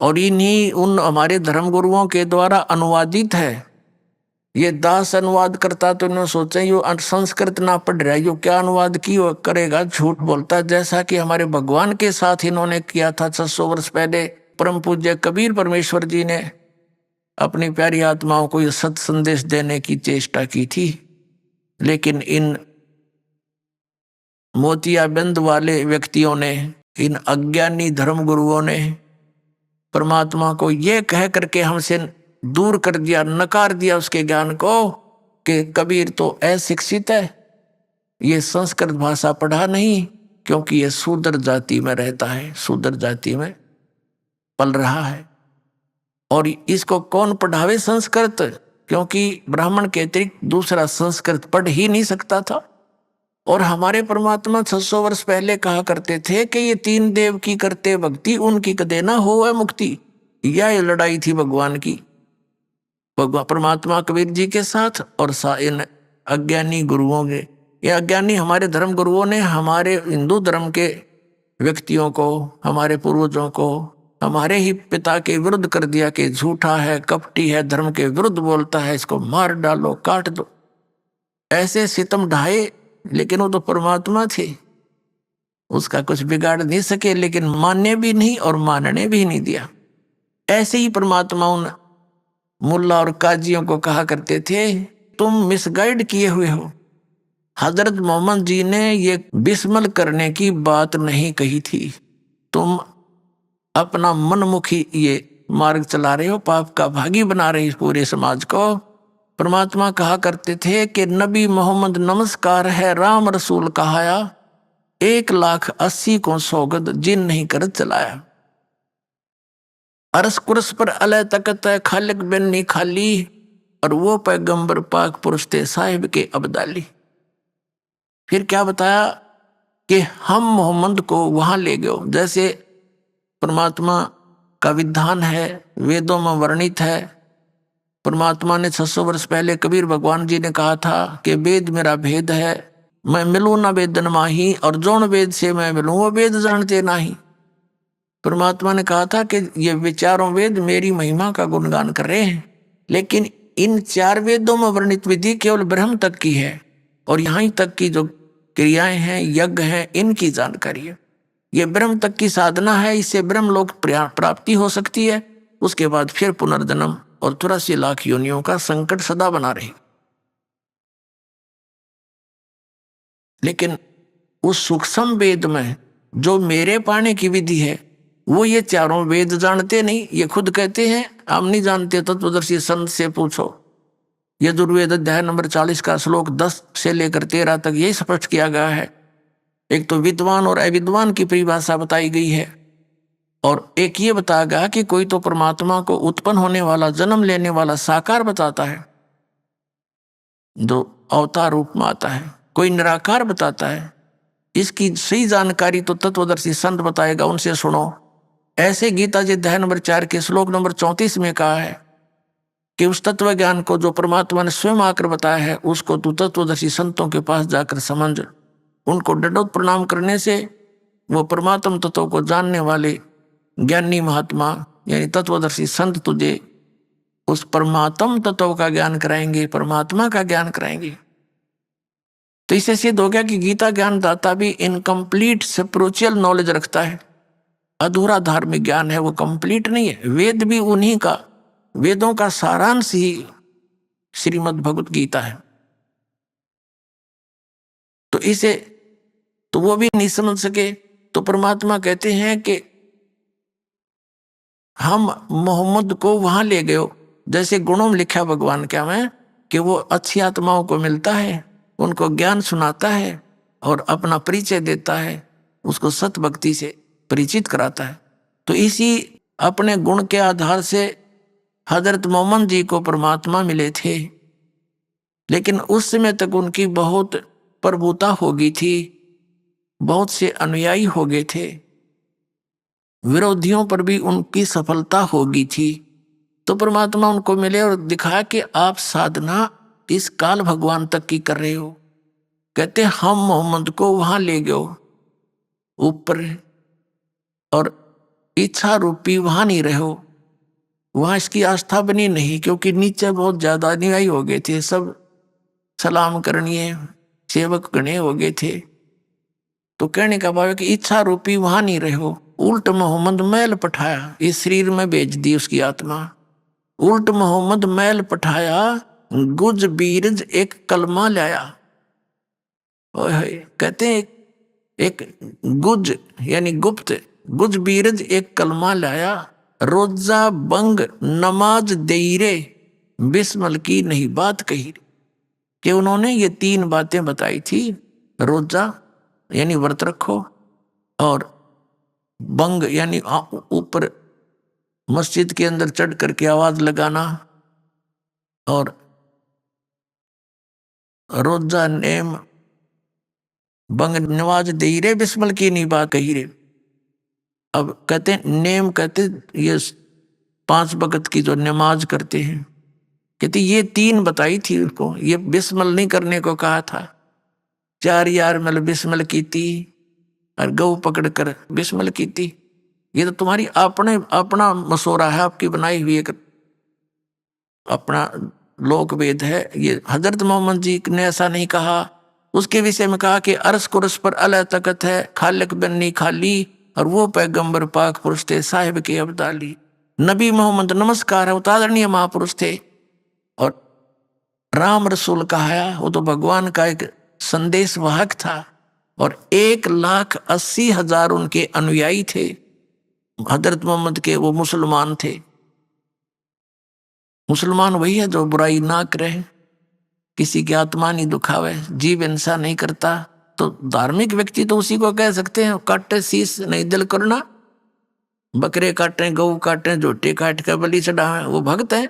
Speaker 7: और इन्हीं उन हमारे धर्मगुरुओं के द्वारा अनुवादित है। ये दास अनुवाद करता तो इन्होंने सोचा यो संस्कृत ना पढ़ रहा है, यो क्या अनुवाद की करेगा, झूठ बोलता। जैसा कि हमारे भगवान के साथ इन्होंने किया था 600 वर्ष पहले। परम पूज्य कबीर परमेश्वर जी ने अपनी प्यारी आत्माओं को ये सत संदेश देने की चेष्टा की थी, लेकिन इन मोतियाबिंद वाले व्यक्तियों ने, इन अज्ञानी धर्मगुरुओं ने परमात्मा को ये कह करके हमसे दूर कर दिया, नकार दिया उसके ज्ञान को, कि कबीर तो अशिक्षित है, ये संस्कृत भाषा पढ़ा नहीं, क्योंकि ये शूद्र जाति में रहता है, शूद्र जाति में पल रहा है, और इसको कौन पढ़ावे संस्कृत, क्योंकि ब्राह्मण के अतिरिक्त दूसरा संस्कृत पढ़ ही नहीं सकता था। और हमारे परमात्मा 600 वर्ष पहले कहा करते थे कि ये 3 देव की करते भक्ति, उनकी कदे ना हो मुक्ति। यह लड़ाई थी भगवान की, भगवान परमात्मा कबीर जी के साथ और इन अज्ञानी गुरुओं के। ये अज्ञानी हमारे धर्म गुरुओं ने हमारे हिंदू धर्म के व्यक्तियों को, हमारे पूर्वजों को हमारे ही पिता के विरुद्ध कर दिया कि झूठा है, कपटी है, धर्म के विरुद्ध बोलता है, इसको मार डालो, काट दो, ऐसे सितम ढाए। लेकिन वो तो परमात्मा थे, उसका कुछ बिगाड़ नहीं सके, लेकिन मानने भी नहीं और मानने भी नहीं दिया। ऐसे ही परमात्मा उन मुल्ला और काजियों को कहा करते थे, तुम मिसगाइड किए हुए हो। हजरत मोहम्मद जी ने ये बिस्मल करने की बात नहीं कही थी, तुम अपना मनमुखी ये मार्ग चला रहे हो, पाप का भागी बना रहे हो पूरे समाज को। परमात्मा कहा करते थे कि नबी मोहम्मद नमस्कार है, राम रसूल कहाया, 1,80,000 को सौगद जिन नहीं कर चलाया। अरस कुरस पर अलह तकत है, खालिक बिन नहीं खाली, और वो पैगंबर पाक पुरुष थे साहिब के अब्दाली। फिर क्या बताया कि हम मोहम्मद को वहां ले गए, जैसे परमात्मा का विधान है, वेदों में वर्णित है। परमात्मा ने 600 वर्ष पहले कबीर भगवान जी ने कहा था कि वेद मेरा भेद है, मैं मिलूं ना वेदन माही, और जोन वेद से मैं मिलूं वो वेद जानते नहीं। परमात्मा ने कहा था कि ये विचारों वेद मेरी महिमा का गुणगान कर रहे हैं, लेकिन इन 4 वेदों में वर्णित विधि केवल ब्रह्म तक की है, और यहाँ तक की जो क्रियाएं हैं, यज्ञ हैं, इनकी जानकारी है। ये ब्रह्म तक की साधना है, इससे ब्रह्म लोक प्राप्ति हो सकती है। उसके बाद फिर पुनर्जन्म और 83 लाख योनियों का संकट सदा बना रहे। लेकिन उस सूक्ष्म वेद में जो मेरे पाने की विधि है, वो ये 4 वेद जानते नहीं। ये खुद कहते हैं हम नहीं जानते, तत्वदर्शी संत से पूछो। यजुर्वेद अध्याय नंबर 40 का श्लोक 10 से लेकर 13 तक यही स्पष्ट किया गया है। एक तो विद्वान और अविद्वान की परिभाषा बताई गई है, और एक ये बताया गया कि कोई तो परमात्मा को उत्पन्न होने वाला, जन्म लेने वाला साकार बताता है जो अवतार रूप में आता है, कोई निराकार बताता है। इसकी सही जानकारी तो तत्वदर्शी संत बताएगा, उनसे सुनो। ऐसे गीता जी अध्याय नंबर 4 के श्लोक नंबर 34 में कहा है कि उस तत्व ज्ञान को जो परमात्मा ने स्वयं आकर बताया है, उसको तू तत्वदर्शी संतों के पास जाकर समझ। उनको दंडवत प्रणाम करने से वो परमात्म तत्व को जानने वाले ज्ञानी महात्मा यानी तत्वदर्शी संत तुझे उस परमात्म तत्व का ज्ञान कराएंगे, परमात्मा का ज्ञान कराएंगे। तो इससे सिद्ध हो गया कि गीता ज्ञान दाता भी इनकम्प्लीट स्पिरिचुअल नॉलेज रखता है, अधूरा धार्मिक ज्ञान है, वो कंप्लीट नहीं है। वेद भी उन्हीं का, वेदों का सारांश ही श्रीमद् भगवत गीता है। तो इसे तो वो भी नहीं समझ सके। तो परमात्मा कहते हैं कि हम मोहम्मद को वहां ले गए, जैसे गुणों में लिखा भगवान क्या में कि वो अच्छी आत्माओं को मिलता है, उनको ज्ञान सुनाता है और अपना परिचय देता है, उसको सत भक्ति से परिचित कराता है। तो इसी अपने गुण के आधार से हजरत मोहम्मद जी को परमात्मा मिले थे, लेकिन उस समय तक उनकी बहुत प्रभुता हो गई थी, बहुत से अनुयायी हो गए थे, विरोधियों पर भी उनकी सफलता हो गई थी। तो परमात्मा उनको मिले और दिखाया कि आप साधना इस काल भगवान तक की कर रहे हो। कहते हम मोहम्मद को वहां ले गए ऊपर, और इच्छा रूपी वहां नहीं रहो, वहां इसकी आस्था बनी नहीं, क्योंकि नीचे बहुत ज्यादा अनुयायी हो गए थे, सब सलाम करनीय सेवक गणे हो गए थे। तो कहने का भाव है कि इच्छा रूपी वहां नहीं रहो, उल्ट मोहम्मद मैल पठाया, इस शरीर में भेज दी उसकी आत्मा। उल्ट मोहम्मद मैल पठाया, गुज बीरज एक कलमा लाया। कहते हैं एक गुज यानी गुप्त, गुज बीरज एक कलमा लाया, रोजा बंग नमाज देरे, बिस्मल की नहीं बात कही। कि उन्होंने ये 3 बातें बताई थी, रोजा यानी व्रत रखो, और बंग यानी ऊपर मस्जिद के अंदर चढ़ करके आवाज लगाना, और रोजा नेम बंग नमाज दे रे, बिस्मल की नहीं बात कही रे। अब कहते नेम, कहते ये 5 वक्त की जो नमाज करते हैं, कहते ये 3 बताई थी उनको, ये बिस्मल नहीं करने को कहा था। 4 यार मतलब बिस्मल की थी, और गऊ पकड़ कर बिस्मल की थी। ये तो तुम्हारी अपना मशोरा है, आपकी बनाई हुई एक अपना लोक वेद है। ये हजरत मोहम्मद जी ने ऐसा नहीं कहा। उसके विषय में कहा कि अरस कुरस पर अल्लाह तकत है, खालिक बन्नी खाली, और वो पैगंबर पाक पुरुष थे, साहिब के अब्दाली। नबी मोहम्मद नमस्कार है, उतारणीय महापुरुष थे। और राम रसूल कहा, वो तो भगवान का एक संदेश वाहक था, और 1,80,000 उनके अनुयायी थे हजरत मोहम्मद के। वो मुसलमान थे। मुसलमान वही है जो बुराई ना करे, किसी की आत्मा नहीं दुखावे, जीव हिंसा नहीं करता। तो धार्मिक व्यक्ति तो उसी को कह सकते हैं, काटे शीस नहीं दिल करना, बकरे काटे, गऊ काटे, झोटे काट कर बलि चढ़ावे, वो भक्त है।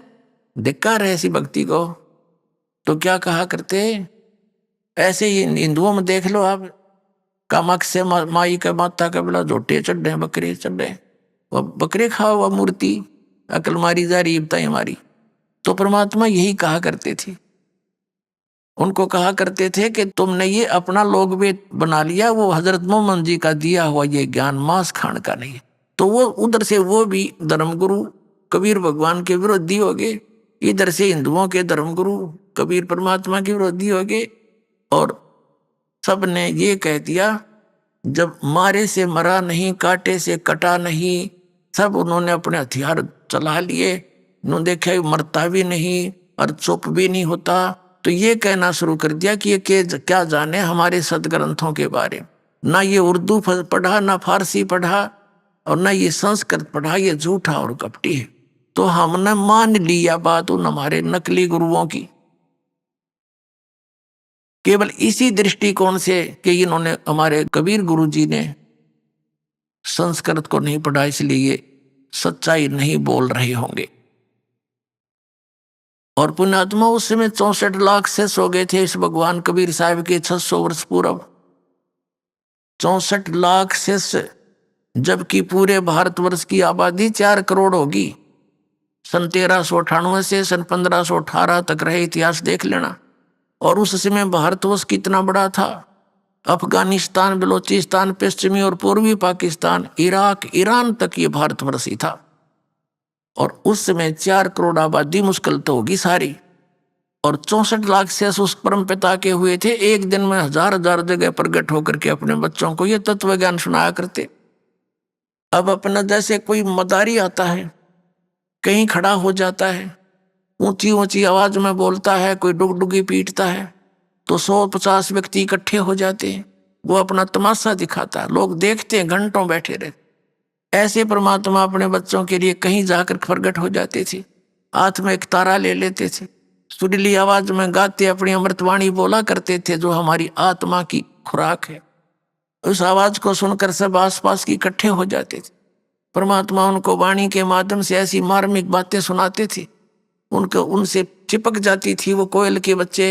Speaker 7: धिक्कार है ऐसी भक्ति को। तो क्या कहा करते, ऐसे ही हिंदुओं में देख लो आप, कामाख्या माई का माता का बोला झोटे चढ़े, बकरे चढ़े, वो बकरे खाओ, वह मूर्ति अकल मारी जा रही बताई हमारी। तो परमात्मा यही कहा करते थे, उनको कहा करते थे कि तुमने ये अपना लोक वेद बना लिया, वो हजरत मोहम्मद जी का दिया हुआ ये ज्ञान मांस खान का नहीं। तो वो उधर से वो भी धर्मगुरु कबीर भगवान के विरोधी हो गए, इधर से हिंदुओं के धर्मगुरु कबीर परमात्मा के विरोधी हो गए। और सब ने ये कह दिया, जब मारे से मरा नहीं, काटे से कटा नहीं, सब उन्होंने अपने हथियार चला लिए। उन्होंने देखा मरता भी नहीं और चुप भी नहीं होता। तो ये कहना शुरू कर दिया कि ये क्या जाने हमारे सदग्रंथों के बारे में। ना ये उर्दू पढ़ा, ना फारसी पढ़ा, और ना ये संस्कृत पढ़ा, ये झूठा और कपटी है। तो हमने मान लिया बात उन हमारे नकली गुरुओं की, केवल इसी दृष्टिकोण से कि इन्होंने, हमारे कबीर गुरु जी ने संस्कृत को नहीं पढ़ा, इसलिए ये सच्चाई नहीं बोल रहे होंगे। और पुण्यात्मा उस समय 64 लाख से सो गए थे इस भगवान कबीर साहब के 600 वर्ष पूर्व। 64 लाख से, जबकि पूरे भारतवर्ष की आबादी 4 करोड़ होगी। सन 1398 से सन 1518 तक रहे, इतिहास देख लेना। और उस समय भारतवर्ष कितना बड़ा था। अफगानिस्तान, बलोचिस्तान, पश्चिमी और पूर्वी पाकिस्तान, इराक, ईरान तक ये भारतवर्ष ही था। और उस समय 4 करोड़ आबादी मुश्किल तो होगी सारी। और 64 लाख से उस परम पिता के हुए थे। एक दिन में 1000 जगह प्रकट होकर के अपने बच्चों को ये तत्व ज्ञान सुनाया करते। अब अपना जैसे कोई मदारी आता है, कहीं खड़ा हो जाता है, ऊंची ऊंची आवाज में बोलता है, कोई डुगडुगी पीटता है, तो 150 व्यक्ति इकट्ठे हो जाते हैं। वो अपना तमाशा दिखाता है, लोग देखते हैं, घंटों बैठे रहते। ऐसे परमात्मा अपने बच्चों के लिए कहीं जाकर प्रकट हो जाते थे। हाथ में एक तारा ले लेते थे, सुरीली आवाज में गाते अपनी अमृतवाणी बोला करते थे, जो हमारी आत्मा की खुराक है। उस आवाज को सुनकर सब आसपास की इकट्ठे हो जाते थे। परमात्मा उनको वाणी के माध्यम से ऐसी मार्मिक बातें सुनाते थे, उनसे चिपक जाती थी वो कोयल के बच्चे।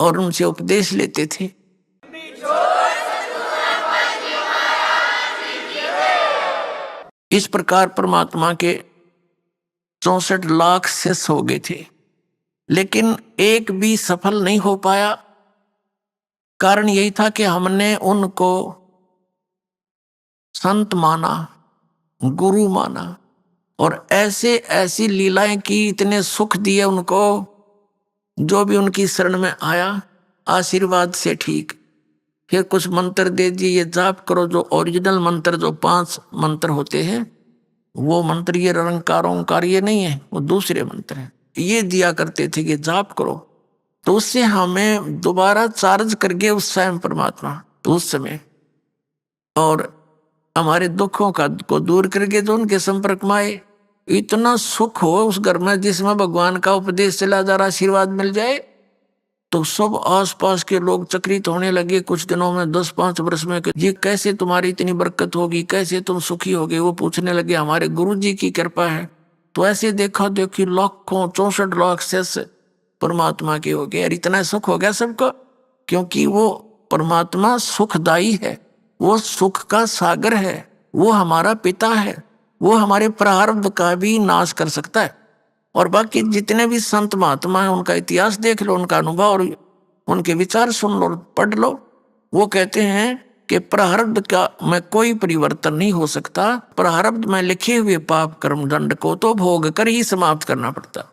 Speaker 7: और उनसे उपदेश लेते थे। इस प्रकार परमात्मा के 64 लाख शिष्य हो गए थे, लेकिन एक भी सफल नहीं हो पाया। कारण यही था कि हमने उनको संत माना, गुरु माना, और ऐसे ऐसी लीलाएं की, इतने सुख दिए उनको। जो भी उनकी शरण में आया आशीर्वाद से ठीक, फिर कुछ मंत्र दे दिए, ये जाप करो। जो ओरिजिनल मंत्र, जो 5 मंत्र होते हैं, वो मंत्र ये निरंकार ओंकार ये नहीं है, वो दूसरे मंत्र हैं, ये दिया करते थे कि जाप करो। तो उससे हमें दोबारा चार्ज करके उस समय परमात्मा, तो उस समय, और हमारे दुखों को दूर करके जो उनके संपर्क में आए, इतना सुख हो उस घर में जिसमें भगवान का उपदेश चला जा रहा, आशीर्वाद मिल जाए, तो सब आसपास के लोग चकित होने लगे। कुछ दिनों में 10-5 वर्ष में, ये कैसे तुम्हारी इतनी बरकत होगी, कैसे तुम सुखी होगे? वो पूछने लगे, हमारे गुरु जी की कृपा है। तो ऐसे देखा देखी लाखों 64 लाख शिष्य परमात्मा के हो गए। और इतना सुख हो गया सबको, क्योंकि वो परमात्मा सुखदाई है, वो सुख का सागर है, वो हमारा पिता है, वो हमारे प्रारब्ध का भी नाश कर सकता है। और बाकी जितने भी संत महात्मा हैं, उनका इतिहास देख लो, उनका अनुभव और उनके विचार सुन लो, पढ़ लो। वो कहते हैं कि प्रारब्ध का में कोई परिवर्तन नहीं हो सकता, प्रारब्ध में लिखे हुए पाप कर्म दंड को तो भोग कर ही समाप्त करना पड़ता।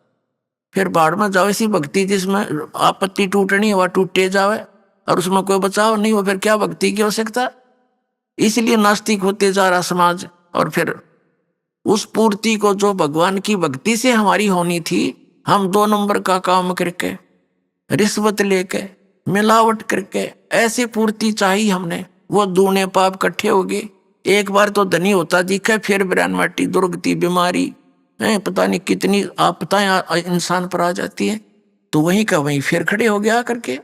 Speaker 7: फिर बाढ़ में जाओ ऐसी भक्ति जिसमें आपत्ति टूटनी, वह टूटे जावे और उसमें कोई बचाव नहीं हो, फिर क्या भक्ति की आवश्यकता? इसलिए नास्तिक होते जा रहा समाज। और फिर उस पूर्ति को जो भगवान की भक्ति से हमारी होनी थी, हम 2 नंबर का काम करके, रिश्वत लेके, मिलावट करके ऐसे पूर्ति चाहिए हमने। वो दूने पाप इकट्ठे हो गए। एक बार तो धनी होता दिखे, फिर बिरान माटी, दुर्गति, बीमारी, पता नहीं कितनी आपदाएं इंसान पर आ जाती है। तो वहीं का वहीं फिर खड़े हो गया करके,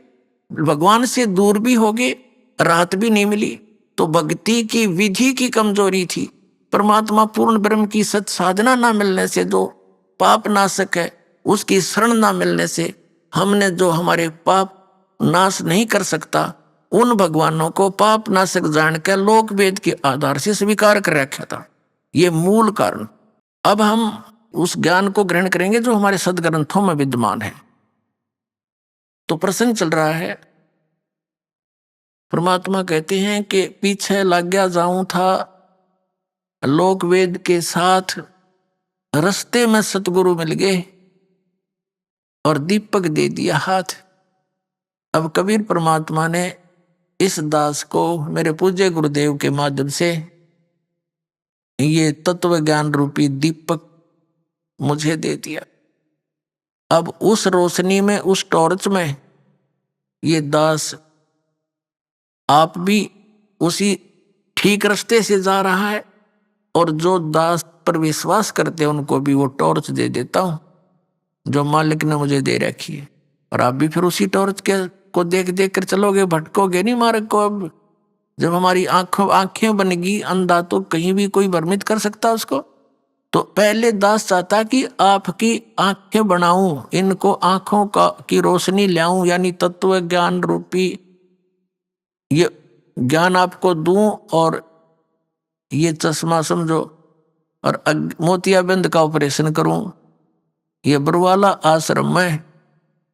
Speaker 7: भगवान से दूर भी हो गए, राहत भी नहीं मिली। तो भक्ति की विधि की कमजोरी थी। परमात्मा पूर्ण ब्रह्म की सत साधना ना मिलने से, जो पाप नाशक है उसकी शरण ना मिलने से, हमने जो हमारे पाप नाश नहीं कर सकता, उन भगवानों को पाप नाशक जानकर लोक वेद के आधार से स्वीकार कर रखा था। ये मूल कारण। अब हम उस ज्ञान को ग्रहण करेंगे जो हमारे सदग्रंथों में विद्यमान है। तो प्रसंग चल रहा है, परमात्मा कहते हैं कि पीछे लग गया जाऊं था लोक वेद के साथ, रास्ते में सतगुरु मिल गए और दीपक दे दिया हाथ। अब कबीर परमात्मा ने इस दास को मेरे पूज्य गुरुदेव के माध्यम से ये तत्व ज्ञान रूपी दीपक मुझे दे दिया। अब उस रोशनी में, उस टॉर्च में ये दास आप भी उसी ठीक रास्ते से जा रहा है, और जो दास पर विश्वास करते हैं उनको भी वो टॉर्च दे देता हूं जो मालिक ने मुझे दे रखी है। और आप भी फिर उसी टॉर्च को देख देख कर चलोगे, भटकोगे नहीं मार्ग को। अब जब हमारी आंखें बनेगी, अंधा तो कहीं भी कोई भ्रमित कर सकता उसको। तो पहले दास चाहता कि आपकी आंखें बनाऊं, इनको आंखों की रोशनी लाऊं, यानी तत्व ज्ञान रूपी ये ज्ञान आपको दूं, और ये चश्मा समझो, और मोतियाबिंद का ऑपरेशन करूं। ये बरवाला आश्रम में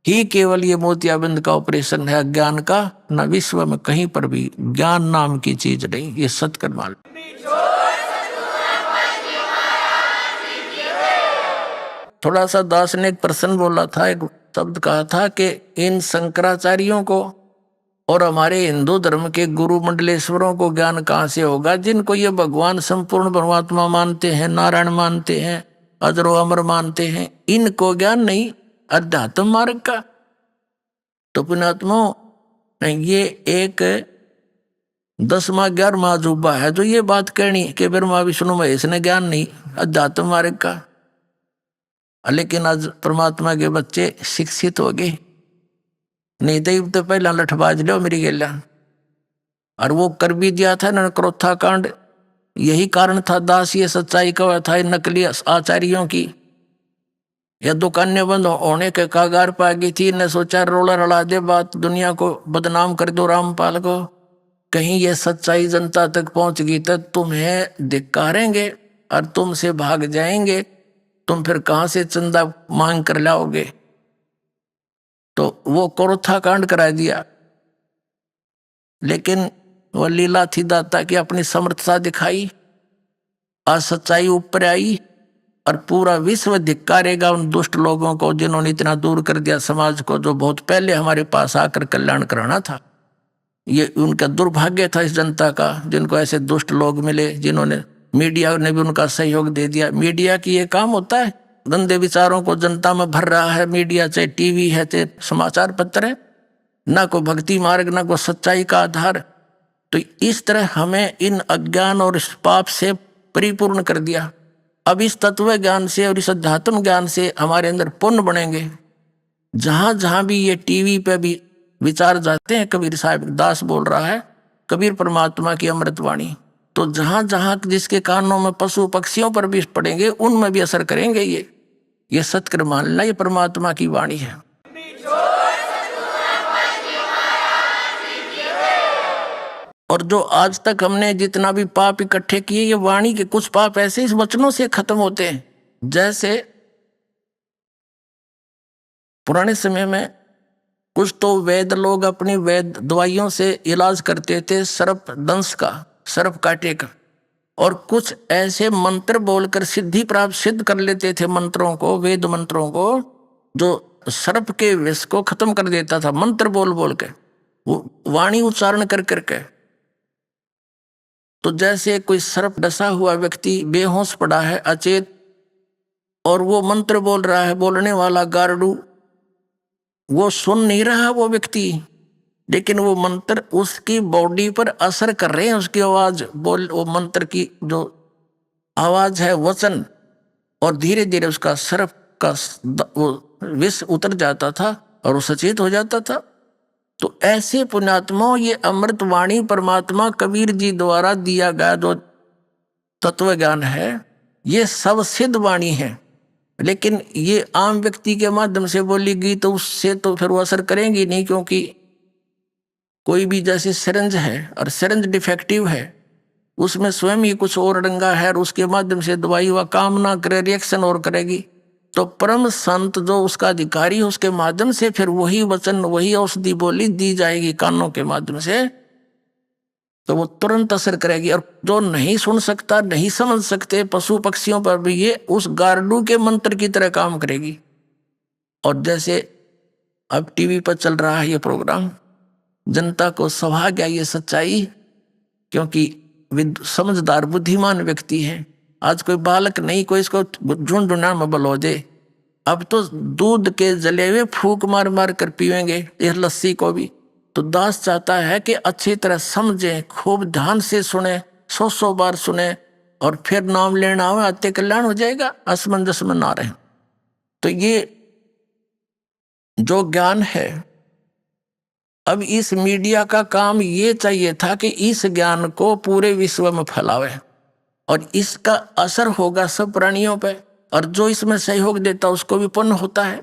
Speaker 7: ही केवल ये मोतियाबिंद का ऑपरेशन है ज्ञान का, न विश्व में कहीं पर भी ज्ञान नाम की चीज नहीं। ये सत्कर्माल। थोड़ा सा दास ने एक प्रश्न बोला था, एक शब्द कहा था कि इन शंकराचार्यों को और हमारे हिंदू धर्म के गुरु मंडलेश्वरों को ज्ञान कहाँ से होगा, जिनको ये भगवान संपूर्ण परमात्मा मानते हैं, नारायण मानते हैं, अजरो अमर मानते हैं, इनको ज्ञान नहीं अध्यात्म मार्ग का। तो पुण्यात्मा, ये एक 10वां 11वां अजूबा है जो ये बात कहनी कि ब्रह्मा विष्णु महेश ने ज्ञान नहीं अध्यात्म मार्ग का। लेकिन आज परमात्मा के बच्चे शिक्षित हो गए। नहीं तो पहला लठबाज लो मेरी गेला, और वो कर भी दिया था ना क्रोथा कांड। यही कारण था दास ये सच्चाई का था नकली आचार्यों की। या दुकानें बंद होने के कागार पा गई थी, ने सोचा रोला रला दे बात, दुनिया को बदनाम कर दो रामपाल को। कहीं ये सच्चाई जनता तक पहुंच गई तो तुम्हें धिक्कारेंगे और तुमसे भाग जाएंगे, तुम फिर कहां से चंदा मांग कर लाओगे। तो वो क्रोथा कांड करा दिया। लेकिन वह लीला थी दाता की, अपनी समर्थता दिखाई, आज सच्चाई ऊपर आई और पूरा विश्व धिक्कारेगा उन दुष्ट लोगों को जिन्होंने इतना दूर कर दिया समाज को, जो बहुत पहले हमारे पास आकर कल्याण कराना था। ये उनका दुर्भाग्य था इस जनता का, जिनको ऐसे दुष्ट लोग मिले, जिन्होंने, मीडिया ने भी उनका सहयोग दे दिया। मीडिया की ये काम होता है, गंदे विचारों को जनता में भर रहा है मीडिया, चाहे टीवी है चाहे समाचार पत्र है, ना को भक्ति मार्ग ना को सच्चाई का आधार। तो इस तरह हमें इन अज्ञान और इस पाप से परिपूर्ण कर दिया। अब इस तत्व ज्ञान से और इस अध्यात्म ज्ञान से हमारे अंदर पुण्य बनेंगे। जहां जहां भी ये टीवी पे भी विचार जाते हैं, कबीर साहब दास बोल रहा है कबीर परमात्मा की अमृतवाणी, तो जहां जहां जिसके कानों में पशु पक्षियों पर भी पड़ेंगे, उनमें भी असर करेंगे। ये सत्कर मानना, ये परमात्मा की वाणी है। और जो आज तक हमने जितना भी पाप इकट्ठे किए, ये वाणी के कुछ पाप ऐसे इस वचनों से खत्म होते हैं। जैसे पुराने समय में कुछ तो वैद्य लोग अपनी वैद्य दवाइयों से इलाज करते थे, सर्प दंश का, सर्प काटे का, और कुछ ऐसे मंत्र बोलकर सिद्धि प्राप्त सिद्ध कर लेते थे मंत्रों को, वेद मंत्रों को, जो सर्प के विष को खत्म कर देता था, मंत्र बोल बोल के, वो वाणी उच्चारण कर करके। तो जैसे कोई सर्प डसा हुआ व्यक्ति बेहोश पड़ा है, अचेत, और वो मंत्र बोल रहा है, बोलने वाला गारडू, वो सुन नहीं रहा वो व्यक्ति, लेकिन वो मंत्र उसकी बॉडी पर असर कर रहे हैं, उसकी आवाज बोल, वो मंत्र की जो आवाज है, वचन, और धीरे धीरे उसका सर्प का वो विष उतर जाता था और वो सचेत हो जाता था। तो ऐसे पुण्यात्माओं, ये अमृत वाणी परमात्मा कबीर जी द्वारा दिया गया जो तत्व ज्ञान है, ये सब सिद्ध वाणी है। लेकिन ये आम व्यक्ति के माध्यम से बोली गई तो उससे तो फिर वो असर करेंगी नहीं, क्योंकि कोई भी जैसे सिरंज है और सिरंज डिफेक्टिव है, उसमें स्वयं ही कुछ और डंगा है और उसके माध्यम से दवाई वह काम ना करे, रिएक्शन और करेगी। तो परम संत जो उसका अधिकारी है, उसके माध्यम से फिर वही वचन, वही औषधि बोली दी जाएगी कानों के माध्यम से, तो वो तुरंत असर करेगी। और जो नहीं सुन सकता, नहीं समझ सकते, पशु पक्षियों पर भी ये उस गारडू के मंत्र की तरह काम करेगी। और जैसे अब टीवी पर चल रहा है ये प्रोग्राम, जनता को सौहा गया ये सच्चाई, क्योंकि समझदार बुद्धिमान व्यक्ति है। आज कोई बालक नहीं, कोई इसको ढूंढना में बलो दे। अब तो दूध के जले हुए फूक मार मार कर पीवेंगे इस लस्सी को भी। तो दास चाहता है कि अच्छी तरह समझे, खूब ध्यान से सुने, 100 बार सुने, और फिर नाम लेना हो, आते कल्याण हो जाएगा, असमंजस में ना रहे। तो ये जो ज्ञान है, अब इस मीडिया का काम ये चाहिए था कि इस ज्ञान को पूरे विश्व में फैलावे, और इसका असर होगा सब प्राणियों पे, और जो इसमें सहयोग देता उसको भी पुण्य होता है।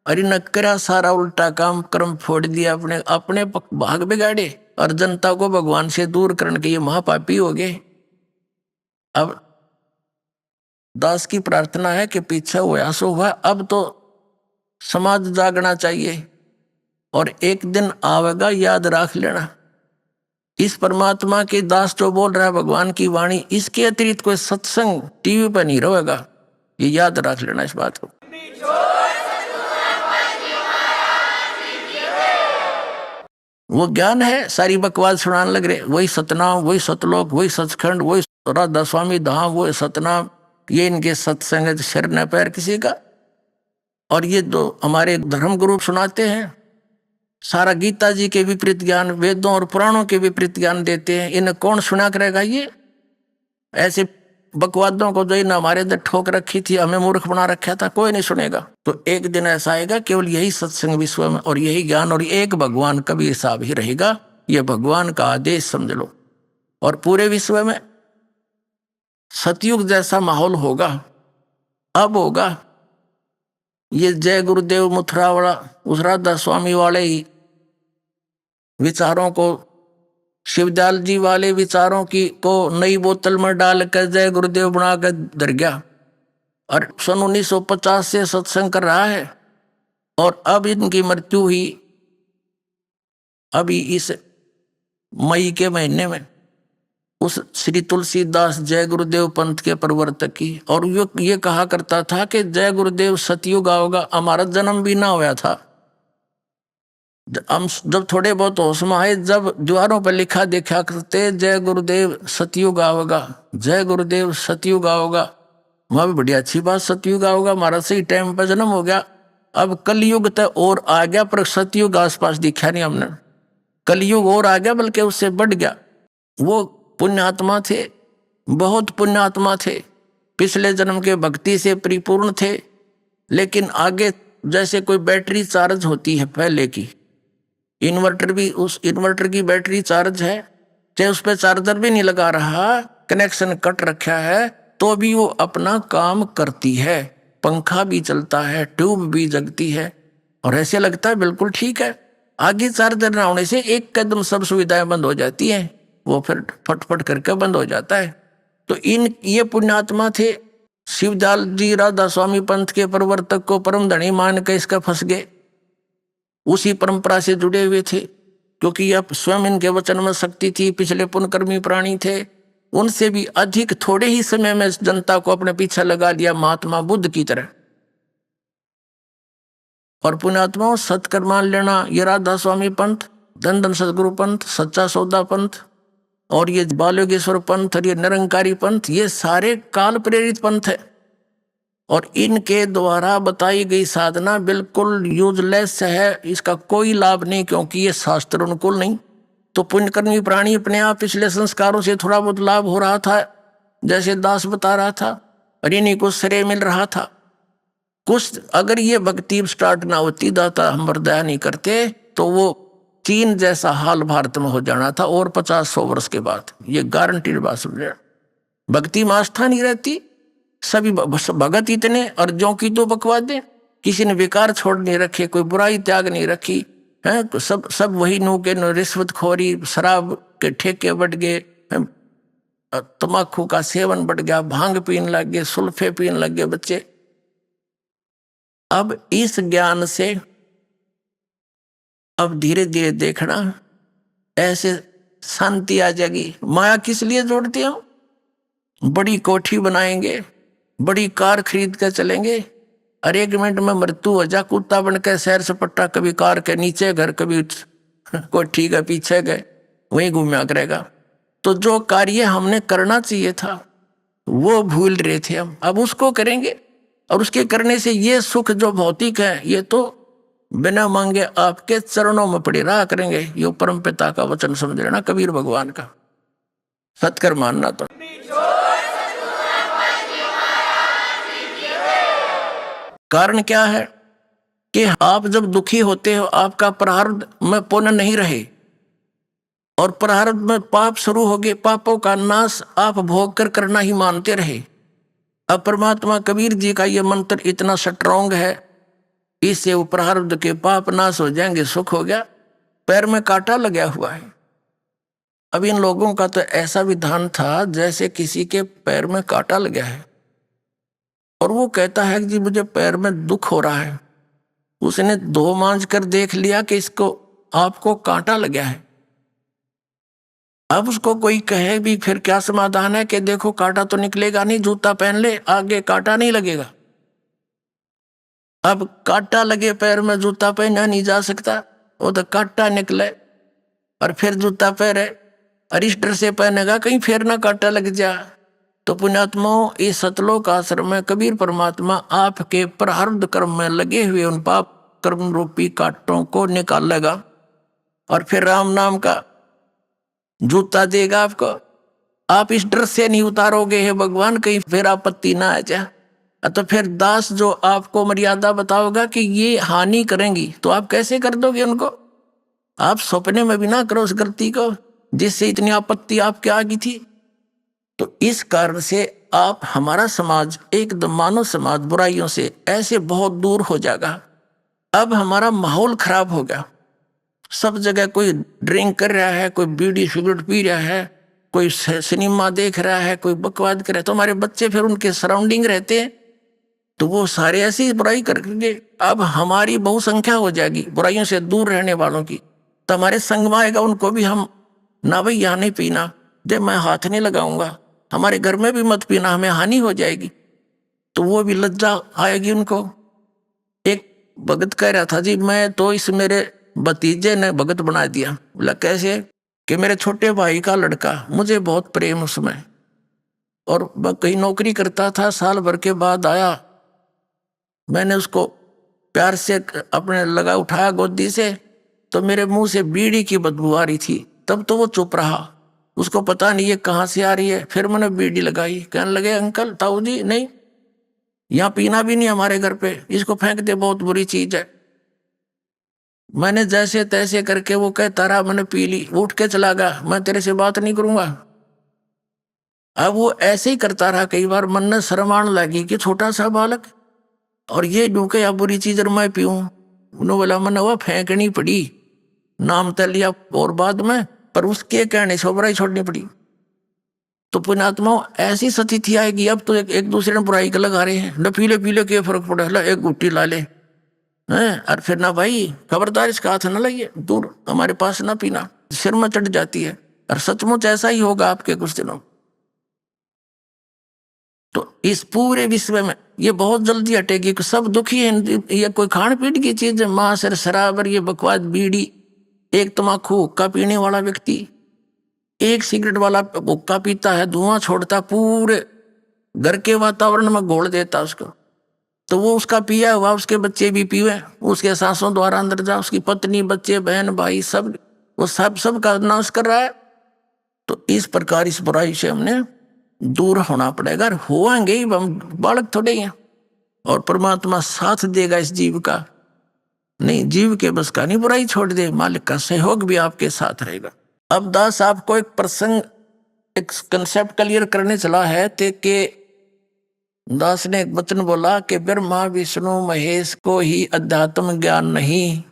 Speaker 7: अरे नकरा सारा उल्टा काम, कर्म फोड़ दिया, अपने अपने भाग बिगाड़े और जनता को भगवान से दूर करने के ये महापापी हो गए। अब दास की प्रार्थना है कि पीछे हुआ सो हुआ, अब तो समाज जागना चाहिए, और एक दिन आवेगा, याद रख लेना। इस परमात्मा के दास जो बोल रहा है भगवान की वाणी, इसके अतिरिक्त कोई सत्संग टीवी पर नहीं रहेगा, ये याद रख लेना इस बात को। वो ज्ञान है, सारी बकवास सुनाने लग रहे, वही सतनाम, वही सतलोक, वही सचखंड, वही राधा स्वामी धाम, वही सतनाम, ये इनके सत्संग सिर न पैर किसी का। और ये जो हमारे धर्म गुरु सुनाते हैं, सारा गीता जी के विपरीत ज्ञान, वेदों और पुराणों के विपरीत ज्ञान देते हैं। इन्हें कौन सुना करेगा? ये ऐसे बकवादों को जो इन हमारे अंदर ठोक रखी थी, हमें मूर्ख बना रखा था, कोई नहीं सुनेगा। तो एक दिन ऐसा आएगा, केवल यही सत्संग विश्व में और यही ज्ञान और एक भगवान कबीर साहब ही रहेगा। ये भगवान का आदेश समझ लो। और पूरे विश्व में सतयुग जैसा माहौल होगा, अब होगा। ये जय गुरुदेव मथुरा वाला उस राधा स्वामी वाले ही विचारों को, शिवदयाल जी वाले विचारों की को नई बोतल में डाल कर जय गुरुदेव बना कर धर गया। और सन 1950 से सत्संग कर रहा है और अब इनकी मृत्यु हुई अभी इस मई के महीने में उस श्री तुलसीदास जय गुरुदेव पंथ के प्रवर्तक की। और ये कहा करता था कि जय गुरुदेव सतयुग आओगा, हमारा जन्म भी ना हुआ था। हम जब थोड़े बहुत होश में आए, जब दीवारों पर लिखा देखा करते जय गुरुदेव सतयुग आओगा, जय गुरुदेव सतयुग आओगा। वहां भी बड़ी अच्छी बात, सतयुग आओगा, हमारा सही टाइम पर जन्म हो गया। अब कलयुग तक और आ गया, पर सतयुग आसपास दिखा नहीं हमने। कलयुग और आ गया, बल्कि उससे बढ़ गया। वो पुण्यात्मा थे, बहुत पुण्यात्मा थे, पिछले जन्म के भक्ति से परिपूर्ण थे। लेकिन आगे जैसे कोई बैटरी चार्ज होती है पहले की, इन्वर्टर भी, उस इन्वर्टर की बैटरी चार्ज है, चाहे उस पर चार्जर भी नहीं लगा रहा, कनेक्शन कट रखा है, तो भी वो अपना काम करती है। पंखा भी चलता है, ट्यूब भी जगती है, और ऐसे लगता है बिल्कुल ठीक है। आगे चार्जर ना होने से एक कदम सब सुविधाएं बंद हो जाती हैं, वो फिर फटफट करके बंद हो जाता है। तो ये पुण्यात्मा थे। शिवदयाल जी राधा स्वामी पंथ के प्रवर्तक को परम धनी मान के इसका फंस गए, उसी परंपरा से जुड़े हुए थे, क्योंकि अब स्वयं इनके वचन में शक्ति थी, पिछले पुण्यकर्मी प्राणी थे। उनसे भी अधिक थोड़े ही समय में जनता को अपने पीछे लगा लिया, महात्मा बुद्ध की तरह। और पुण्यात्माओं, सत्कर मान लेना, ये राधा स्वामी पंथ, धन धन सदगुरु पंथ, सच्चा सौदा पंथ, और ये बालयोगेश्वर पंथ, और ये निरंकारी पंथ, ये सारे काल प्रेरित पंथ है। और इनके द्वारा बताई गई साधना बिल्कुल यूजलेस है, इसका कोई लाभ नहीं, क्योंकि ये शास्त्र अनुकूल नहीं। तो पुण्यकर्मी प्राणी अपने आप पिछले संस्कारों से थोड़ा बहुत लाभ हो रहा था, जैसे दास बता रहा था, और इन्हीं को श्रेय मिल रहा था कुछ। अगर ये भक्ति स्टार्ट ना होती, दाता हम दया नहीं करते, तो वो चीन जैसा हाल भारत में हो जाना था, और 50-100 वर्ष के बाद। ये गारंटीड बात समझे। भक्ति में आस्था नहीं रहती, सभी भगत इतने, और जो की तो बकवादे, किसी ने विकार छोड़ नहीं रखे, कोई बुराई त्याग नहीं रखी है, तो सब वही नो के रिश्वतखोरी, शराब के ठेके बढ़ गए, तम्बाकू का सेवन बढ़ गया, भांग पीने लग गए, सुल्फे पीने लग गए बच्चे। अब इस ज्ञान से अब धीरे धीरे देखना, ऐसे शांति आ जाएगी। माया किस लिए जोड़ते हो? बड़ी कोठी बनाएंगे, बड़ी कार खरीद कर चलेंगे, और 1 मिनट में मृत्यु हो जा, कुत्ता बन के सैर सपट्टा, कभी कार के नीचे घर, कभी कोठी के पीछे गए, वहीं घूमया करेगा। तो जो कार्य हमने करना चाहिए था वो भूल रहे थे हम, अब उसको करेंगे। और उसके करने से ये सुख जो भौतिक है, ये तो बिना मांगे आपके चरणों में पड़ी रहा करेंगे। ये परम पिता का वचन समझ लेना, कबीर भगवान का। सत्कर मानना। तो कारण क्या है कि आप जब दुखी होते हो, आपका प्रारब्ध में पुण्य नहीं रहे, और प्रारब्ध में पाप शुरू हो गए, पापों का नाश आप भोग कर करना ही मानते रहे। अब परमात्मा कबीर जी का ये मंत्र इतना स्ट्रॉन्ग है, इससे वो प्रारब्ध के पाप नाश हो जाएंगे, सुख हो गया। पैर में कांटा लगा हुआ है। अब इन लोगों का तो ऐसा विधान था जैसे किसी के पैर में कांटा लगा है, और वो कहता है कि जी मुझे पैर में दुख हो रहा है। उसने धो मांझ कर देख लिया कि इसको आपको कांटा लगा है। अब उसको कोई कहे भी फिर क्या समाधान है कि देखो कांटा तो निकलेगा नहीं, जूता पहन ले, आगे कांटा नहीं लगेगा। अब कांटा लगे पैर में, जूता पहना नहीं जा सकता, वो तो कांटा निकले और फिर जूता पहने, और इस डर से पहनेगा कहीं फिर ना कांटा लग जा। तो पुण्यात्माओं, इस सतलोक आश्रम में कबीर परमात्मा आपके प्रारब्ध कर्म में लगे हुए उन पाप कर्म रूपी कांटों को निकालेगा, और फिर राम नाम का जूता देगा आपको। आप इस डर से नहीं उतारोगे हे भगवान कहीं फिर आपत्ति ना आ जाए, तो फिर दास जो आपको मर्यादा बताओगा कि ये हानि करेंगी, तो आप कैसे कर दोगे उनको? आप सपने में भी ना करो उस गलती को जिससे इतनी आपत्ति आपके आ गई थी। तो इस कारण से आप हमारा समाज एकदम मानव समाज बुराइयों से ऐसे बहुत दूर हो जाएगा। अब हमारा माहौल खराब हो गया, सब जगह कोई ड्रिंक कर रहा है, कोई बीड़ी सिगरेट पी रहा है, कोई सिनेमा देख रहा है, कोई बकवाद कर रहा है, तो हमारे बच्चे फिर उनके सराउंडिंग रहते हैं तो वो सारे ऐसी ही बुराई करेंगे। अब हमारी बहुसंख्या हो जाएगी बुराइयों से दूर रहने वालों की, तो हमारे संग में आएगा उनको भी हम ना भाई यहाँ नहीं पीना, दे मैं हाथ नहीं लगाऊंगा, हमारे घर में भी मत पीना, हमें हानि हो जाएगी, तो वो भी लज्जा आएगी उनको। एक भगत कह रहा था जी मैं तो इस मेरे भतीजे ने भगत बना दिया। बोला कैसे? कि मेरे छोटे भाई का लड़का, मुझे बहुत प्रेम उसमें, और वह कहीं नौकरी करता था, साल भर के बाद आया, मैंने उसको प्यार से अपने लगा उठाया गोदी से, तो मेरे मुंह से बीड़ी की बदबू आ रही थी, तब तो वो चुप रहा, उसको पता नहीं ये कहाँ से आ रही है। फिर मैंने बीड़ी लगाई, कहने लगे अंकल ताऊ जी नहीं, यहाँ पीना भी नहीं हमारे घर पे, इसको फेंक दे, बहुत बुरी चीज है। मैंने जैसे तैसे करके वो कहता रहा, मैंने पी ली, उठ के चला गया, मैं तेरे से बात नहीं करूंगा। अब वो ऐसे ही करता रहा, कई बार मन में शर्म आने लगी कि छोटा सा बालक और ये ढूंढे या बुरी चीज और मैं पीऊं। उन्होंने बोला मैंने वह फेंकनी पड़ी, नाम तो लिया और बाद में, पर उसके कहने से बुराई छोड़नी पड़ी। तो पुण्यात्मा ऐसी स्थिति आएगी, अब तो एक दूसरे ने बुराई का लगा रहे हैं, न पीले पीले के फर्क पड़े, ला एक गुट्टी ला ले हैं, और फिर ना भाई खबरदार इसका हाथ न लगिए, दूर हमारे पास ना पीना, सिर में चढ़ जाती है। और सचमुच ऐसा ही होगा आपके कुछ दिनों। तो इस पूरे विश्व में ये बहुत जल्दी हटेगी, सब दुखी है। ये कोई खान पीन की चीज है, मांस और शराब और ये बकवास, बीड़ी, एक तम्बाकू हुक्का पीने वाला व्यक्ति, एक सिगरेट वाला हुक्का पीता है, धुआं छोड़ता, पूरे घर के वातावरण में घोल देता उसको, तो वो उसका पिया हुआ उसके बच्चे भी पीवे, उसके सांसों द्वारा अंदर जा, उसकी पत्नी बच्चे बहन भाई सब, वो सब का नाश कर रहा है। तो इस प्रकार इस बुराई से हमने दूर होना पड़ेगा, होंगे ही, हम बालक थोड़े हैं, और परमात्मा साथ देगा इस जीव का, नहीं जीव के बस का नहीं, बुराई छोड़ दे, मालिक का सहयोग भी आपके साथ रहेगा। अब दास आपको एक प्रसंग, एक कंसेप्ट क्लियर करने चला है कि दास ने एक वचन बोला कि ब्रह्मा विष्णु महेश को ही अध्यात्म ज्ञान नहीं,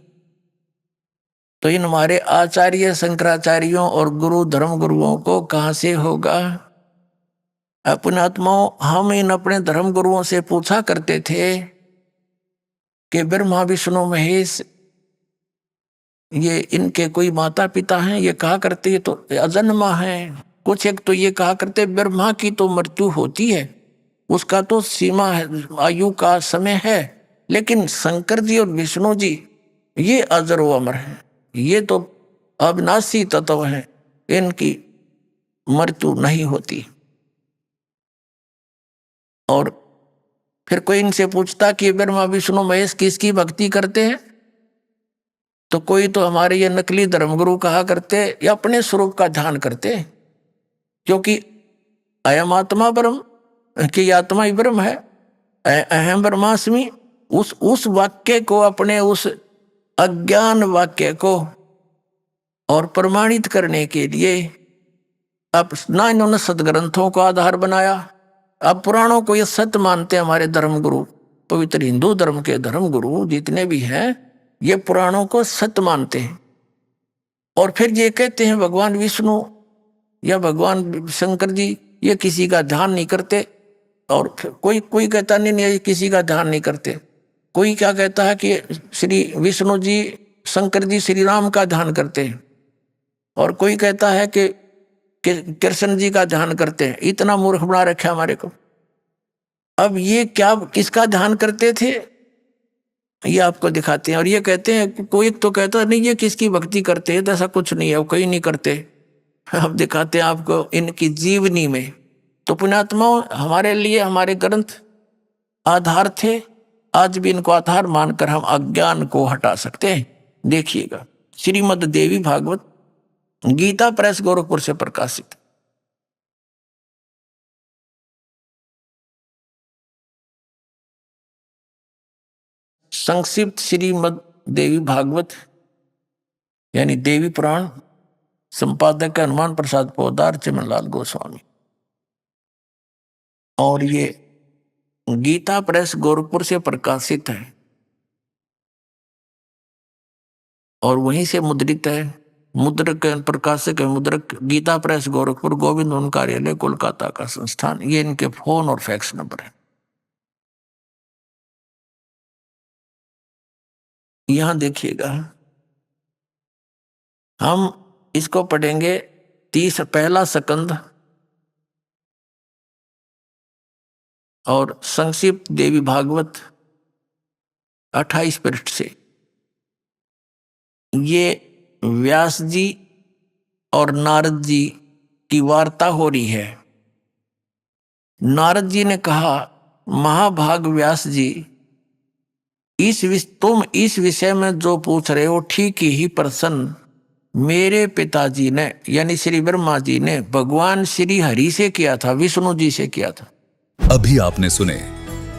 Speaker 7: तो इन हमारे आचार्य शंकराचार्यों और गुरु धर्म गुरुओं को कहां से होगा। अपने आत्माओं, हम इन अपने धर्म गुरुओं से पूछा करते थे कि ब्रह्मा विष्णु महेश ये इनके कोई माता पिता हैं, ये कहा करते ये तो अजन्मा है। कुछ एक तो ये कहा करते ब्रह्मा की तो मृत्यु होती है, उसका तो सीमा है, आयु का समय है, लेकिन शंकर जी और विष्णु जी ये अजर व अमर हैं, ये तो अविनाशी तत्व हैं, इनकी मृत्यु नहीं होती। और फिर कोई इनसे पूछता कि ब्रह्मा विष्णु महेश किसकी भक्ति करते हैं, तो कोई तो हमारे ये नकली धर्मगुरु कहा करते या अपने स्वरूप का ध्यान करते, क्योंकि अयम आत्मा ब्रह्म की आत्मा ही ब्रह्म है, अहम ब्रह्मास्मि, उस वाक्य को, अपने उस अज्ञान वाक्य को और प्रमाणित करने के लिए अब ना इन्होंने सदग्रंथों को आधार बनाया, अब पुराणों को ये सत्य मानते हैं हमारे धर्मगुरु, पवित्र हिंदू धर्म के धर्मगुरु जितने भी हैं ये पुराणों को सत्य मानते हैं। और फिर ये कहते हैं भगवान विष्णु या भगवान शंकर जी ये किसी का ध्यान नहीं करते, और कोई कहता नहीं ये किसी का ध्यान नहीं करते। कोई क्या कहता है कि श्री विष्णु जी शंकर जी श्री राम का ध्यान करते हैं, और कोई कहता है कि कृष्ण जी का ध्यान करते हैं। इतना मूर्ख बना रखा हमारे को। अब ये क्या किसका ध्यान करते थे ये आपको दिखाते हैं। और ये कहते हैं, कोई तो कहता नहीं ये किसकी भक्ति करते हैं, तो ऐसा कुछ नहीं है, वो कहीं नहीं करते। अब दिखाते हैं आपको इनकी जीवनी में। तो पुण्यात्माओं, हमारे लिए हमारे ग्रंथ आधार थे, आज भी इनको आधार मानकर हम अज्ञान को हटा सकते हैं। देखिएगा, श्रीमद् देवी भागवत गीता प्रेस गोरखपुर से प्रकाशित। संक्षिप्त श्रीमद् देवी भागवत यानी देवी पुराण, संपादक हनुमान प्रसाद पोदार, चिमनलाल गोस्वामी। और ये गीता प्रेस गोरखपुर से प्रकाशित है और वहीं से मुद्रित है। मुद्रक प्रकाशक है मुद्रक गीता प्रेस गोरखपुर, गोविंद वन कार्यालय, कोलकाता का संस्थान। ये इनके फोन और फैक्स नंबर है। यहां देखिएगा, हम इसको पढ़ेंगे 30 पहला स्कंद और संक्षिप्त देवी भागवत 28 पृष्ठ से। ये व्यास जी और नारद जी की वार्ता हो रही है। नारद जी ने कहा, महाभाग व्यास जी, तुम इस विषय में जो पूछ रहे हो ठीक ही प्रश्न मेरे पिताजी ने यानी श्री ब्रह्मा जी ने भगवान श्री हरि से किया था, विष्णु जी से किया था।
Speaker 8: अभी आपने सुने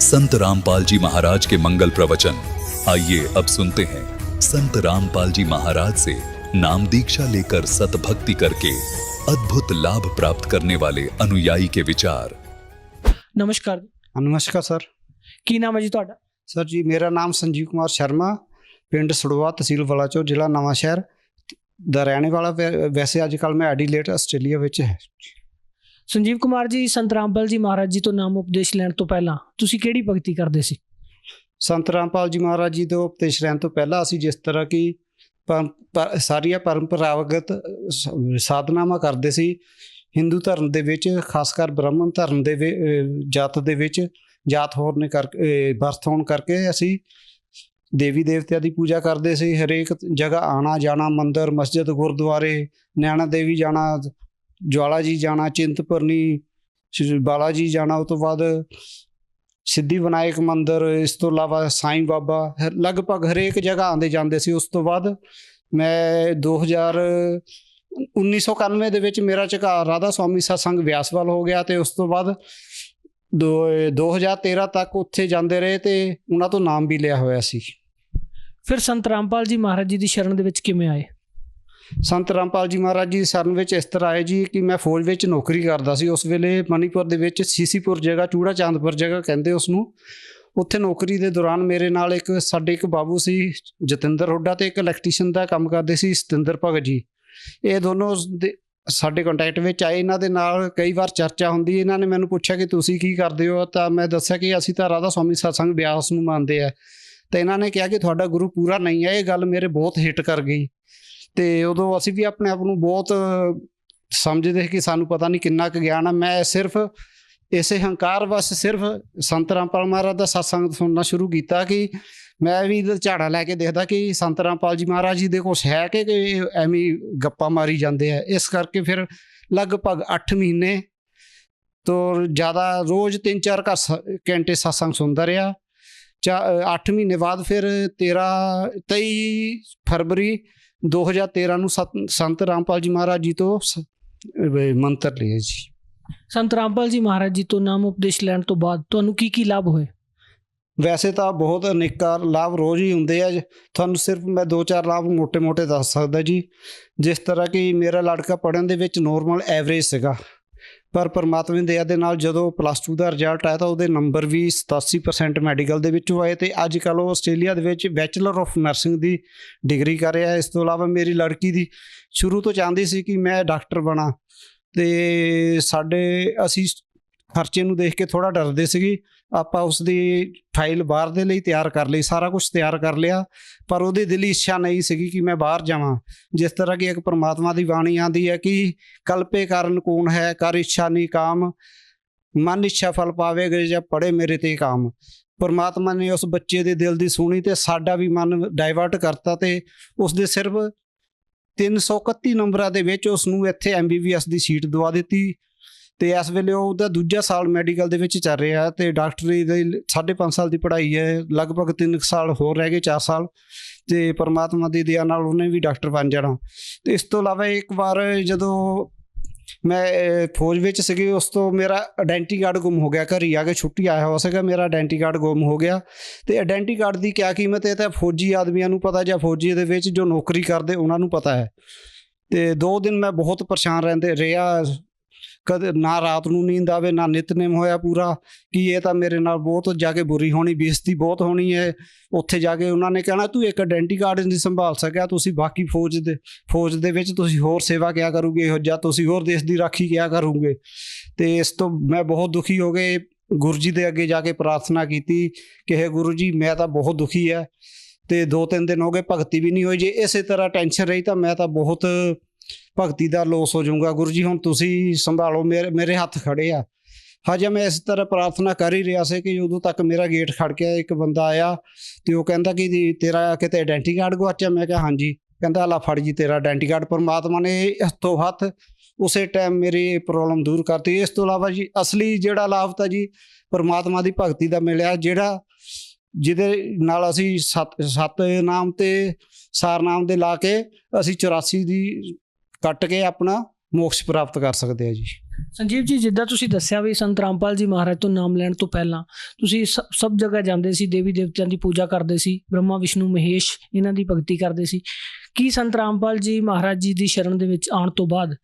Speaker 8: संत रामपाल जी महाराज के मंगल प्रवचन। आइए अब सुनते हैं संत रामपाल जी महाराज से नाम दीक्षा लेकर सतभक्ति करके अद्भुत लाभ प्राप्त करने वाले अनुयायी के विचार।
Speaker 9: नमस्कार।
Speaker 4: नमस्कार सर।
Speaker 9: ਕੀ ਨਾਮ ਹੈ ਜੀ ਤੁਹਾਡਾ?
Speaker 4: सर जी मेरा नाम संजीव कुमार शर्मा, पिंड सड़वा, तहसील बलाचौर, जिला नवांशहर ਦਾ ਰਹਿਣੇ ਵਾਲਾ। ਵੈਸੇ ਅੱਜ ਕੱਲ੍ਹ ਮੈਂ ਐਡੀਲੇਟ ਆਸਟ੍ਰੇਲੀਆ ਵਿੱਚ ਹੈ।
Speaker 9: ਸੰਜੀਵ ਕੁਮਾਰ ਜੀ, ਸੰਤ ਰਾਮਪਾਲ ਜੀ ਮਹਾਰਾਜ ਜੀ ਤੋਂ ਨਾਮ ਉਪਦੇਸ਼ ਲੈਣ ਤੋਂ ਪਹਿਲਾਂ ਤੁਸੀਂ ਕਿਹੜੀ ਭਗਤੀ ਕਰਦੇ ਸੀ?
Speaker 4: ਸੰਤ ਰਾਮਪਾਲ ਜੀ ਮਹਾਰਾਜ ਜੀ ਤੋਂ ਉਪਦੇਸ਼ ਲੈਣ ਤੋਂ ਪਹਿਲਾਂ ਅਸੀਂ ਜਿਸ ਤਰ੍ਹਾਂ ਕਿ ਸਾਰੀਆਂ ਪਰੰਪਰਾਗਤ ਸਾਧਨਾਵਾਂ ਕਰਦੇ ਸੀ। ਹਿੰਦੂ ਧਰਮ ਦੇ ਵਿੱਚ, ਖਾਸ ਕਰ ਬ੍ਰਾਹਮਣ ਧਰਮ ਦੇ ਜਾਤ ਦੇ ਵਿੱਚ ਜਾਤ ਹੋਣ ਕਰਕੇ ਵਰਤ ਹੋਣ ਕਰਕੇ ਅਸੀਂ ਦੇਵੀ ਦੇਵਤਿਆਂ ਦੀ ਪੂਜਾ ਕਰਦੇ ਸੀ। ਹਰੇਕ ਜਗ੍ਹਾ ਆਉਣਾ ਜਾਣਾ, ਮੰਦਰ, ਮਸਜਿਦ, ਗੁਰਦੁਆਰੇ, ਨੈਣਾ ਦੇਵੀ ਜਾਣਾ, ਜਵਾਲਾ ਜੀ ਜਾਣਾ, ਚਿੰਤਪੁਰਨੀ, ਬਾਲਾ ਜੀ ਜਾਣਾ, ਉਸ ਤੋਂ ਬਾਅਦ ਸਿੱਧੀ ਵਿਨਾਇਕ ਮੰਦਰ, ਇਸ ਤੋਂ ਇਲਾਵਾ ਸਾਈਂ ਬਾਬਾ, ਲਗਭਗ ਹਰੇਕ ਜਗ੍ਹਾ ਆਉਂਦੇ ਜਾਂਦੇ ਸੀ। ਉਸ ਤੋਂ ਬਾਅਦ ਮੈਂ 1991 ਦੇ ਵਿੱਚ ਮੇਰਾ ਝੁਕਾਅ ਰਾਧਾ ਸਵਾਮੀ ਸਤਸੰਗ ਵਿਆਸਵਾਲ ਹੋ ਗਿਆ, ਅਤੇ ਉਸ ਤੋਂ ਬਾਅਦ 2013 ਤੱਕ ਉੱਥੇ ਜਾਂਦੇ ਰਹੇ ਅਤੇ ਉਹਨਾਂ ਤੋਂ ਨਾਮ ਵੀ ਲਿਆ ਹੋਇਆ ਸੀ।
Speaker 9: ਫਿਰ ਸੰਤ ਰਾਮਪਾਲ ਜੀ ਮਹਾਰਾਜ ਜੀ ਦੀ ਸ਼ਰਨ ਦੇ ਵਿੱਚ ਕਿਵੇਂ ਆਏ?
Speaker 4: ਸੰਤ ਰਾਮਪਾਲ ਜੀ ਮਹਾਰਾਜ ਜੀ ਸ਼ਰਨ ਵਿੱਚ ਇਸ ਤਰ੍ਹਾਂ ਆਏ ਜੀ ਕਿ ਮੈਂ ਫੌਜ ਵਿੱਚ ਨੌਕਰੀ ਕਰਦਾ ਸੀ। ਉਸ ਵੇਲੇ ਮਣੀਪੁਰ ਦੇ ਵਿੱਚ ਸੀਸੀਪੁਰ ਜਗ੍ਹਾ, ਚੂੜਾ ਚਾਂਦਪੁਰ ਜਗ੍ਹਾ ਕਹਿੰਦੇ ਉਸ ਨੂੰ। ਉੱਥੇ ਨੌਕਰੀ ਦੇ ਦੌਰਾਨ ਮੇਰੇ ਨਾਲ ਸਾਡੇ ਇੱਕ ਬਾਬੂ ਸੀ ਜਤਿੰਦਰ ਹੁੱਡਾ, ਅਤੇ ਇੱਕ ਇਲੈਕਟ੍ਰੀਸ਼ੀਅਨ ਦਾ ਕੰਮ ਕਰਦੇ ਸੀ ਸਤਿੰਦਰ ਭਗਤ ਜੀ। ਇਹ ਦੋਨੋਂ ਸਾਡੇ ਕੰਟੈਕਟ ਵਿੱਚ ਆਏ। ਇਹਨਾਂ ਦੇ ਨਾਲ ਕਈ ਵਾਰ ਚਰਚਾ ਹੁੰਦੀ। ਇਹਨਾਂ ਨੇ ਮੈਨੂੰ ਪੁੱਛਿਆ ਕਿ ਤੁਸੀਂ ਕੀ ਕਰਦੇ ਹੋ, ਤਾਂ ਮੈਂ ਦੱਸਿਆ ਕਿ ਅਸੀਂ ਤਾਂ ਰਾਧਾ ਸਵਾਮੀ ਸਤਸੰਗ ਬਿਆਸ ਨੂੰ ਮੰਨਦੇ ਆ। ਤਾਂ ਇਹਨਾਂ ਨੇ ਕਿਹਾ ਕਿ ਤੁਹਾਡਾ ਗੁਰੂ ਪੂਰਾ ਨਹੀਂ ਹੈ। ਇਹ ਗੱਲ ਮੇਰੇ ਬਹੁਤ ਹਿੱਟ ਕਰ ਗਈ, ਅਤੇ ਉਦੋਂ ਅਸੀਂ ਵੀ ਆਪਣੇ ਆਪ ਨੂੰ ਬਹੁਤ ਸਮਝਦੇ ਕਿ ਸਾਨੂੰ ਪਤਾ ਨਹੀਂ ਕਿੰਨਾ ਕੁ ਗਿਆਨ ਆ। ਮੈਂ ਸਿਰਫ ਇਸੇ ਹੰਕਾਰ ਵਸ ਸਿਰਫ ਸੰਤ ਰਾਮਪਾਲ ਮਹਾਰਾਜ ਦਾ ਸਤਸੰਗ ਸੁਣਨਾ ਸ਼ੁਰੂ ਕੀਤਾ ਕਿ ਮੈਂ ਵੀ ਝਾੜਾ ਲੈ ਕੇ ਦੇਖਦਾ ਕਿ ਸੰਤ ਰਾਮਪਾਲ ਜੀ ਮਹਾਰਾਜ ਜੀ ਦੇ ਕੁਛ ਹੈ ਕਿ ਐਵੇਂ ਗੱਪਾਂ ਮਾਰੀ ਜਾਂਦੇ ਆ। ਇਸ ਕਰਕੇ ਫਿਰ ਲਗਭਗ 8 ਮਹੀਨੇ ਤੋਂ ਜ਼ਿਆਦਾ ਰੋਜ਼ 3-4 ਘੰਟੇ ਸਤਸੰਗ ਸੁਣਦਾ ਰਿਹਾ। 8 ਮਹੀਨੇ ਬਾਅਦ ਫਿਰ 23 ਫਰਵਰੀ 2013 ਨੂੰ ਸੰਤ ਰਾਮਪਾਲ ਜੀ ਮਹਾਰਾਜ ਜੀ ਤੋਂ ਮੰਤਰ ਲਿਆ ਜੀ।
Speaker 9: ਸੰਤ ਰਾਮਪਾਲ ਜੀ ਮਹਾਰਾਜ ਜੀ ਤੋਂ ਨਾਮ ਉਪਦੇਸ਼ ਲੈਣ ਤੋਂ ਬਾਅਦ ਤੁਹਾਨੂੰ ਕੀ ਲਾਭ ਹੋਏ?
Speaker 4: ਵੈਸੇ ਤਾਂ ਬਹੁਤ ਅਨੇਕਾਂ ਲਾਭ ਰੋਜ਼ ਹੀ ਹੁੰਦੇ ਆ। ਤੁਹਾਨੂੰ ਸਿਰਫ ਮੈਂ 2-4 ਲਾਭ ਮੋਟੇ-ਮੋਟੇ ਦੱਸ ਸਕਦਾ ਜੀ। ਜਿਸ ਤਰ੍ਹਾਂ ਕਿ ਮੇਰਾ ਲੜਕਾ ਪੜ੍ਹਨ ਦੇ ਵਿੱਚ ਨੋਰਮਲ ਐਵਰੇਜ ਸੀਗਾ, ਪਰ ਪਰਮਾਤਮਾ ਦੀ ਦਇਆ ਦੇ ਨਾਲ ਜਦੋਂ +2 ਦਾ ਰਿਜ਼ਲਟ ਆਇਆ ਤਾਂ ਉਹਦੇ ਨੰਬਰ ਵੀ 87% ਮੈਡੀਕਲ ਦੇ ਵਿੱਚੋਂ ਆਏ, ਅਤੇ ਅੱਜ ਕੱਲ੍ਹ ਉਹ ਆਸਟ੍ਰੇਲੀਆ ਦੇ ਵਿੱਚ bachelor of nursing the degree ਕਰ ਰਿਹਾ। ਇਸ ਤੋਂ ਇਲਾਵਾ ਮੇਰੀ ਲੜਕੀ ਦੀ ਸ਼ੁਰੂ ਤੋਂ ਚਾਹੁੰਦੀ ਸੀ ਕਿ ਮੈਂ ਡਾਕਟਰ ਬਣਾ, ਅਤੇ ਅਸੀਂ ਖਰਚੇ ਨੂੰ ਦੇਖ ਕੇ ਥੋੜ੍ਹਾ ਡਰਦੇ ਸੀਗੇ। ਆਪਾਂ ਉਸ ਦੀ ਫਾਈਲ ਬਾਹਰ ਦੇ ਲਈ ਤਿਆਰ ਕਰ ਲਈ, ਸਾਰਾ ਕੁਛ ਤਿਆਰ ਕਰ ਲਿਆ, ਪਰ ਉਹਦੀ ਦਿਲੀ ਇੱਛਾ ਨਹੀਂ ਸੀਗੀ ਕਿ ਮੈਂ ਬਾਹਰ ਜਾਵਾਂ। ਜਿਸ ਤਰ੍ਹਾਂ ਕਿ ਇੱਕ ਪਰਮਾਤਮਾ ਦੀ ਬਾਣੀ ਆਉਂਦੀ ਹੈ ਕਿ ਕਲਪੇ ਕਾਰਨ ਕੌਣ ਹੈ, ਕਰ ਇੱਛਾ ਨਹੀਂ ਕਾਮ, ਮਨ ਇੱਛਾ ਫਲ ਪਾਵੇਗਾ ਜਾਂ ਪੜ੍ਹੇ ਮੇਰੇ ਤੇ ਕਾਮ। ਪਰਮਾਤਮਾ ਨੇ ਉਸ ਬੱਚੇ ਦੇ ਦਿਲ ਦੀ ਸੁਣੀ ਅਤੇ ਸਾਡਾ ਵੀ ਮਨ ਡਾਇਵਰਟ ਕਰਤਾ, ਅਤੇ ਉਸ ਦੇ ਸਿਰਫ 331 ਨੰਬਰਾਂ ਦੇ ਵਿੱਚ ਉਸ ਨੂੰ ਇੱਥੇ MBBS ਦੀ ਸੀਟ ਦਵਾ ਦਿੱਤੀ, ਅਤੇ ਇਸ ਵੇਲੇ ਉਹਦਾ 2 ਸਾਲ ਮੈਡੀਕਲ ਦੇ ਵਿੱਚ ਚੱਲ ਰਿਹਾ, ਅਤੇ ਡਾਕਟਰੀ ਦੇ 5.5 ਸਾਲ ਦੀ ਪੜ੍ਹਾਈ ਹੈ। ਲਗਭਗ 3 ਸਾਲ ਹੋਰ ਰਹਿ ਗਏ, 4 ਸਾਲ, ਅਤੇ ਪਰਮਾਤਮਾ ਦੀ ਦਇਆ ਨਾਲ ਉਹਨੇ ਵੀ ਡਾਕਟਰ ਬਣ ਜਾਣਾ। ਅਤੇ ਇਸ ਤੋਂ ਇਲਾਵਾ ਇੱਕ ਵਾਰ ਜਦੋਂ ਮੈਂ ਫੌਜ ਵਿੱਚ ਸੀਗੀ, ਉਸ ਤੋਂ ਮੇਰਾ ਆਇਡੈਂਟੀ ਕਾਰਡ ਗੁੰਮ ਹੋ ਗਿਆ। ਘਰ ਹੀ ਆ ਕੇ ਛੁੱਟੀ ਆਇਆ ਹੋਇਆ ਸੀਗਾ, ਮੇਰਾ ਆਇਡੈਂਟੀ ਕਾਰਡ ਗੁੰਮ ਹੋ ਗਿਆ। ਅਤੇ ਆਇਡੈਂਟੀ ਕਾਰਡ ਦੀ ਕਿਆ ਕੀਮਤ ਹੈ ਤਾਂ ਫੌਜੀ ਆਦਮੀਆਂ ਨੂੰ ਪਤਾ, ਜਾਂ ਫੌਜੀ ਦੇ ਵਿੱਚ ਜੋ ਨੌਕਰੀ ਕਰਦੇ ਉਹਨਾਂ ਨੂੰ ਪਤਾ ਹੈ। ਅਤੇ 2 ਦਿਨ ਮੈਂ ਬਹੁਤ ਪਰੇਸ਼ਾਨ ਰਿਹਾ।
Speaker 10: ਕਦੇ ਨਾ ਰਾਤ ਨੂੰ ਨੀਂਦ ਆਵੇ, ਨਾ ਨਿਤਨੇਮ ਹੋਇਆ ਪੂਰਾ, ਕਿ ਇਹ ਤਾਂ ਮੇਰੇ ਨਾਲ ਬਹੁਤ ਜਾ ਕੇ ਬੁਰੀ ਹੋਣੀ, ਬੇਇੱਜ਼ਤੀ ਬਹੁਤ ਹੋਣੀ ਹੈ। ਉੱਥੇ ਜਾ ਕੇ ਉਹਨਾਂ ਨੇ ਕਹਿਣਾ ਤੂੰ ਇੱਕ ਆਇਡੈਂਟੀ ਕਾਰਡ ਨਹੀਂ ਸੰਭਾਲ ਸਕਿਆ, ਤੁਸੀਂ ਬਾਕੀ ਫੌਜ ਦੇ ਵਿੱਚ ਤੁਸੀਂ ਹੋਰ ਸੇਵਾ ਕਿਆ ਕਰੋਗੇ, ਇਹੋ ਜਿਹਾ ਤੁਸੀਂ ਹੋਰ ਦੇਸ਼ ਦੀ ਰਾਖੀ ਕਿਆ ਕਰੋਗੇ। ਤੇ ਇਸ ਤੋਂ ਮੈਂ ਬਹੁਤ ਦੁਖੀ ਹੋ ਗਏ, ਗੁਰੂ ਜੀ ਦੇ ਅੱਗੇ ਜਾ ਕੇ ਪ੍ਰਾਰਥਨਾ ਕੀਤੀ ਕਿ ਹੇ ਗੁਰੂ ਜੀ ਮੈਂ ਤਾਂ ਬਹੁਤ ਦੁਖੀ ਹੈ, ਤੇ 2-3 ਦਿਨ ਹੋ ਗਏ ਭਗਤੀ ਵੀ ਨਹੀਂ ਹੋਈ। ਜੇ ਇਸੇ ਤਰ੍ਹਾਂ ਟੈਨਸ਼ਨ ਰਹੀ ਤਾਂ ਮੈਂ ਤਾਂ ਬਹੁਤ ਭਗਤੀ ਦਾ ਲੋਸ ਹੋ ਜਾਊਗਾ। ਗੁਰੂ ਜੀ ਹੁਣ ਤੁਸੀਂ ਸੰਭਾਲੋ, ਮੇਰੇ ਹੱਥ ਖੜੇ ਆ। ਹਜੇ ਮੈਂ ਇਸ ਤਰ੍ਹਾਂ ਪ੍ਰਾਰਥਨਾ ਕਰ ਹੀ ਰਿਹਾ ਸੀ ਕਿ ਉਦੋਂ ਤੱਕ ਮੇਰਾ ਗੇਟ ਖੜ ਗਿਆ, ਇੱਕ ਬੰਦਾ ਆਇਆ ਤੇ ਉਹ ਕਹਿੰਦਾ ਕਿ ਤੇਰਾ ਕਿਤੇ ਆਇਡੈਂਟੀ ਕਾਰਡ ਗੁਆਚਿਆ? ਮੈਂ ਕਿਹਾ ਹਾਂਜੀ। ਕਹਿੰਦਾ ਲਾ ਫੜ ਜੀ ਤੇਰਾ ਆਇਡੈਂਟੀ ਕਾਰਡ। ਪਰਮਾਤਮਾ ਨੇ ਹੱਥੋਂ ਹੱਥ ਉਸੇ ਟਾਈਮ ਮੇਰੀ ਪ੍ਰੋਬਲਮ ਦੂਰ ਕਰਤੀ। ਇਸ ਤੋਂ ਇਲਾਵਾ ਜੀ ਅਸਲੀ ਜਿਹੜਾ ਲਾਭ ਤਾਂ ਜੀ ਪਰਮਾਤਮਾ ਦੀ ਭਗਤੀ ਦਾ ਮਿਲਿਆ, ਜਿਹਦੇ ਨਾਲ ਅਸੀਂ ਸੱਤ ਨਾਮ ਤੇ ਸਾਰਨਾਮ ਦੇ ਲਾ ਕੇ ਅਸੀਂ 84 ਦੀ ਕੱਟ ਕੇ ਆਪਣਾ ਮੋਕਸ਼ ਪ੍ਰਾਪਤ ਕਰ ਸਕਦੇ ਆ ਜੀ।
Speaker 9: ਸੰਜੀਵ ਜੀ, ਜਿੱਦਾਂ ਤੁਸੀਂ ਦੱਸਿਆ ਵੀ ਸੰਤ ਰਾਮਪਾਲ ਜੀ ਮਹਾਰਾਜ ਤੋਂ ਨਾਮ ਲੈਣ ਤੋਂ ਪਹਿਲਾਂ ਤੁਸੀਂ ਸਭ ਜਗ੍ਹਾ ਜਾਂਦੇ ਸੀ, ਦੇਵੀ ਦੇਵਤਿਆਂ ਦੀ ਪੂਜਾ ਕਰਦੇ ਸੀ, ਬ੍ਰਹਮਾ ਵਿਸ਼ਨੂੰ ਮਹੇਸ਼ ਇਹਨਾਂ ਦੀ ਭਗਤੀ ਕਰਦੇ ਸੀ। ਕੀ ਸੰਤ ਰਾਮਪਾਲ ਜੀ ਮਹਾਰਾਜ ਜੀ ਦੀ ਸ਼ਰਨ ਦੇ ਵਿੱਚ ਆਉਣ ਤੋਂ ਬਾਅਦ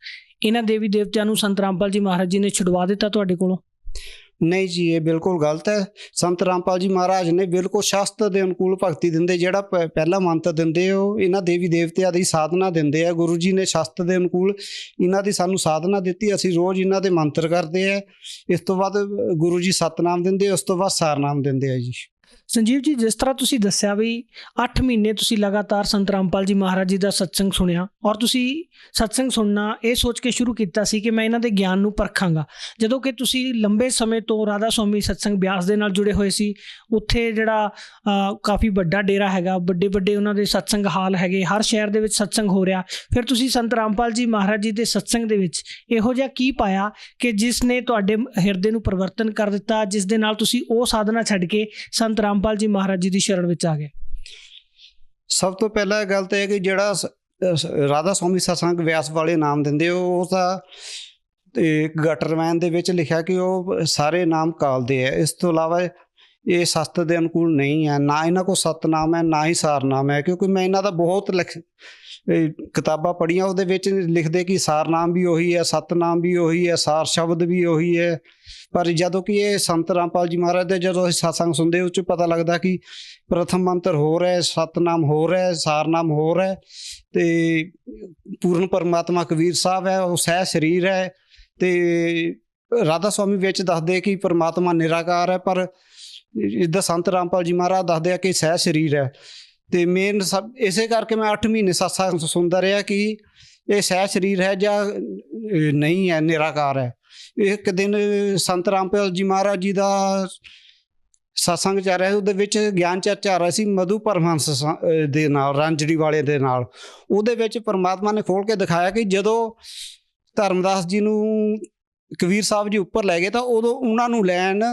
Speaker 9: ਇਹਨਾਂ ਦੇਵੀ ਦੇਵਤਿਆਂ ਨੂੰ ਸੰਤ ਰਾਮਪਾਲ ਜੀ ਮਹਾਰਾਜ ਜੀ ਨੇ ਛੁਡਵਾ ਦਿੱਤਾ ਤੁਹਾਡੇ ਕੋਲੋਂ?
Speaker 10: ਨਹੀਂ ਜੀ, ਇਹ ਬਿਲਕੁਲ ਗਲਤ ਹੈ। ਸੰਤ ਰਾਮਪਾਲ ਜੀ ਮਹਾਰਾਜ ਨੇ ਬਿਲਕੁਲ ਸ਼ਾਸਤਰ ਦੇ ਅਨੁਕੂਲ ਭਗਤੀ ਦਿੰਦੇ। ਜਿਹੜਾ ਪਹਿਲਾ ਮੰਤਰ ਦਿੰਦੇ ਉਹ ਇਹਨਾਂ ਦੇਵੀ ਦੇਵਤਿਆਂ ਦੀ ਸਾਧਨਾ ਦਿੰਦੇ ਆ। ਗੁਰੂ ਜੀ ਨੇ ਸ਼ਾਸਤਰ ਦੇ ਅਨੁਕੂਲ ਇਹਨਾਂ ਦੀ ਸਾਨੂੰ ਸਾਧਨਾ ਦਿੱਤੀ, ਅਸੀਂ ਰੋਜ਼ ਇਹਨਾਂ ਦੇ ਮੰਤਰ ਕਰਦੇ ਆ। ਇਸ ਤੋਂ ਬਾਅਦ ਗੁਰੂ ਜੀ ਸਤਨਾਮ ਦਿੰਦੇ, ਉਸ ਤੋਂ ਬਾਅਦ ਸਾਰਨਾਮ ਦਿੰਦੇ ਆ ਜੀ।
Speaker 9: ਸੰਜੀਵ ਜੀ, ਜਿਸ ਤਰ੍ਹਾਂ ਤੁਸੀਂ ਦੱਸਿਆ ਵੀ 8 ਮਹੀਨੇ ਤੁਸੀਂ ਲਗਾਤਾਰ ਸੰਤ ਰਾਮਪਾਲ ਜੀ ਮਹਾਰਾਜ ਜੀ ਦਾ ਸਤਸੰਗ ਸੁਣਿਆ, ਔਰ ਤੁਸੀਂ ਸਤਸੰਗ ਸੁਣਨਾ ਇਹ ਸੋਚ ਕੇ ਸ਼ੁਰੂ ਕੀਤਾ ਸੀ ਕਿ ਮੈਂ ਇਹਨਾਂ ਦੇ ਗਿਆਨ ਨੂੰ ਪਰਖਾਂਗਾ, ਜਦੋਂ ਕਿ ਤੁਸੀਂ ਲੰਬੇ ਸਮੇਂ ਤੋਂ ਰਾਧਾ ਸਵਾਮੀ ਸਤਸੰਗ ਬਿਆਸ ਦੇ ਨਾਲ ਜੁੜੇ ਹੋਏ ਸੀ। ਉੱਥੇ ਜਿਹੜਾ ਕਾਫੀ ਵੱਡਾ ਡੇਰਾ ਹੈਗਾ, ਵੱਡੇ ਵੱਡੇ ਉਹਨਾਂ ਦੇ ਸਤਸੰਗ ਹਾਲ ਹੈਗੇ, ਹਰ ਸ਼ਹਿਰ ਦੇ ਵਿੱਚ ਸਤਸੰਗ ਹੋ ਰਿਹਾ। ਫਿਰ ਤੁਸੀਂ ਸੰਤ ਰਾਮਪਾਲ ਜੀ ਮਹਾਰਾਜ ਜੀ ਦੇ ਸਤਸੰਗ ਦੇ ਵਿੱਚ ਇਹੋ ਜਿਹਾ ਕੀ ਪਾਇਆ ਕਿ ਜਿਸ ਨੇ ਤੁਹਾਡੇ ਹਿਰਦੇ ਨੂੰ ਪਰਿਵਰਤਨ ਕਰ ਦਿੱਤਾ, ਜਿਸ ਦੇ ਨਾਲ ਤੁਸੀਂ ਉਹ ਸਾਧਨਾ ਛੱਡ ਕੇ ਸੰਤ ਰਾਮਪਾਲ ਜੀ ਮਹਾਰਾਜ ਜੀ ਦੀ ਸ਼ਰਨ ਵਿੱਚ ਆ ਗਏ?
Speaker 10: ਸਭ ਤੋਂ ਪਹਿਲਾਂ ਗੱਲ ਤਾਂ ਇਹ ਕਿ ਜਿਹੜਾ ਰਾਧਾ ਸਵਾਮੀ ਸਤਸੰਗ ਵਿਆਸ ਵਾਲੇ ਨਾਮ ਦਿੰਦੇ ਉਹ ਤਾਂ ਗਟਰਮੈਨ ਦੇ ਵਿੱਚ ਲਿਖਿਆ ਕਿ ਉਹ ਸਾਰੇ ਨਾਮ ਕਾਲਦੇ ਹੈ। ਇਸ ਤੋਂ ਇਲਾਵਾ ਇਹ ਸ਼ਾਸਤਰ ਦੇ ਅਨੁਕੂਲ ਨਹੀਂ ਹੈ, ਨਾ ਇਹਨਾਂ ਕੋਲ ਸਤਨਾਮ ਹੈ, ਨਾ ਹੀ ਸਾਰਨਾਮ ਹੈ। ਕਿਉਂਕਿ ਮੈਂ ਇਹਨਾਂ ਦਾ ਬਹੁਤ ਕਿਤਾਬਾਂ ਪੜ੍ਹੀਆਂ, ਉਹਦੇ ਵਿੱਚ ਲਿਖਦੇ ਕਿ ਸਾਰਨਾਮ ਵੀ ਉਹੀ ਹੈ, ਸਤਨਾਮ ਵੀ ਉਹੀ ਹੈ, ਸਾਰ ਸ਼ਬਦ ਵੀ ਉਹੀ ਹੈ। ਪਰ ਜਦੋਂ ਕਿ ਇਹ ਸੰਤ ਰਾਮਪਾਲ ਜੀ ਮਹਾਰਾਜ ਦੇ ਜਦੋਂ ਅਸੀਂ ਸਤਸੰਗ ਸੁਣਦੇ ਉਸ 'ਚ ਪਤਾ ਲੱਗਦਾ ਕਿ ਪ੍ਰਥਮ ਮੰਤਰ ਹੋਰ ਹੈ, ਸਤਨਾਮ ਹੋਰ ਹੈ, ਸਾਰਨਾਮ ਹੋਰ ਹੈ, ਤੇ ਪੂਰਨ ਪਰਮਾਤਮਾ ਕਬੀਰ ਸਾਹਿਬ ਹੈ, ਉਹ ਸਹਿ ਸਰੀਰ ਹੈ। ਤੇ ਰਾਧਾ ਸਵਾਮੀ ਵਿੱਚ ਦੱਸਦੇ ਕਿ ਪਰਮਾਤਮਾ ਨਿਰਾਕਾਰ ਹੈ, ਪਰ ਇੱਦਾਂ ਸੰਤ ਰਾਮਪਾਲ ਜੀ ਮਹਾਰਾਜ ਦੱਸਦੇ ਆ ਕਿ ਸਹਿ ਸਰੀਰ ਹੈ। ਤੇ ਮੇਨ ਸਭ ਇਸੇ ਕਰਕੇ ਮੈਂ 8 ਮਹੀਨੇ ਸਤਸੰਗ ਸੁਣਦਾ ਰਿਹਾ ਕਿ ਇਹ ਸਹਿ ਸਰੀਰ ਹੈ ਜਾਂ ਨਹੀਂ ਹੈ, ਨਿਰਾਕਾਰ ਹੈ। ਇੱਕ ਦਿਨ ਸੰਤ ਰਾਮਪਾਲ ਜੀ ਮਹਾਰਾਜ ਜੀ ਦਾ ਸਤਸੰਗ ਚੱਲ ਰਿਹਾ, ਉਹਦੇ ਵਿੱਚ ਗਿਆਨ ਚਰਚਾ ਆ ਰਹੀ ਸੀ ਮਧੂ ਪਰਮਹੰਸ ਦੇ ਨਾਲ, ਰਾਂਝੜੀ ਵਾਲੇ ਦੇ ਨਾਲ। ਉਹਦੇ ਵਿੱਚ ਪਰਮਾਤਮਾ ਨੇ ਖੋਲ ਕੇ ਦਿਖਾਇਆ ਕਿ ਜਦੋਂ ਧਰਮਦਾਸ ਜੀ ਨੂੰ ਕਬੀਰ ਸਾਹਿਬ ਜੀ ਉੱਪਰ ਲੈ ਗਏ ਤਾਂ ਉਦੋਂ ਉਹਨਾਂ ਨੂੰ ਲੈਣ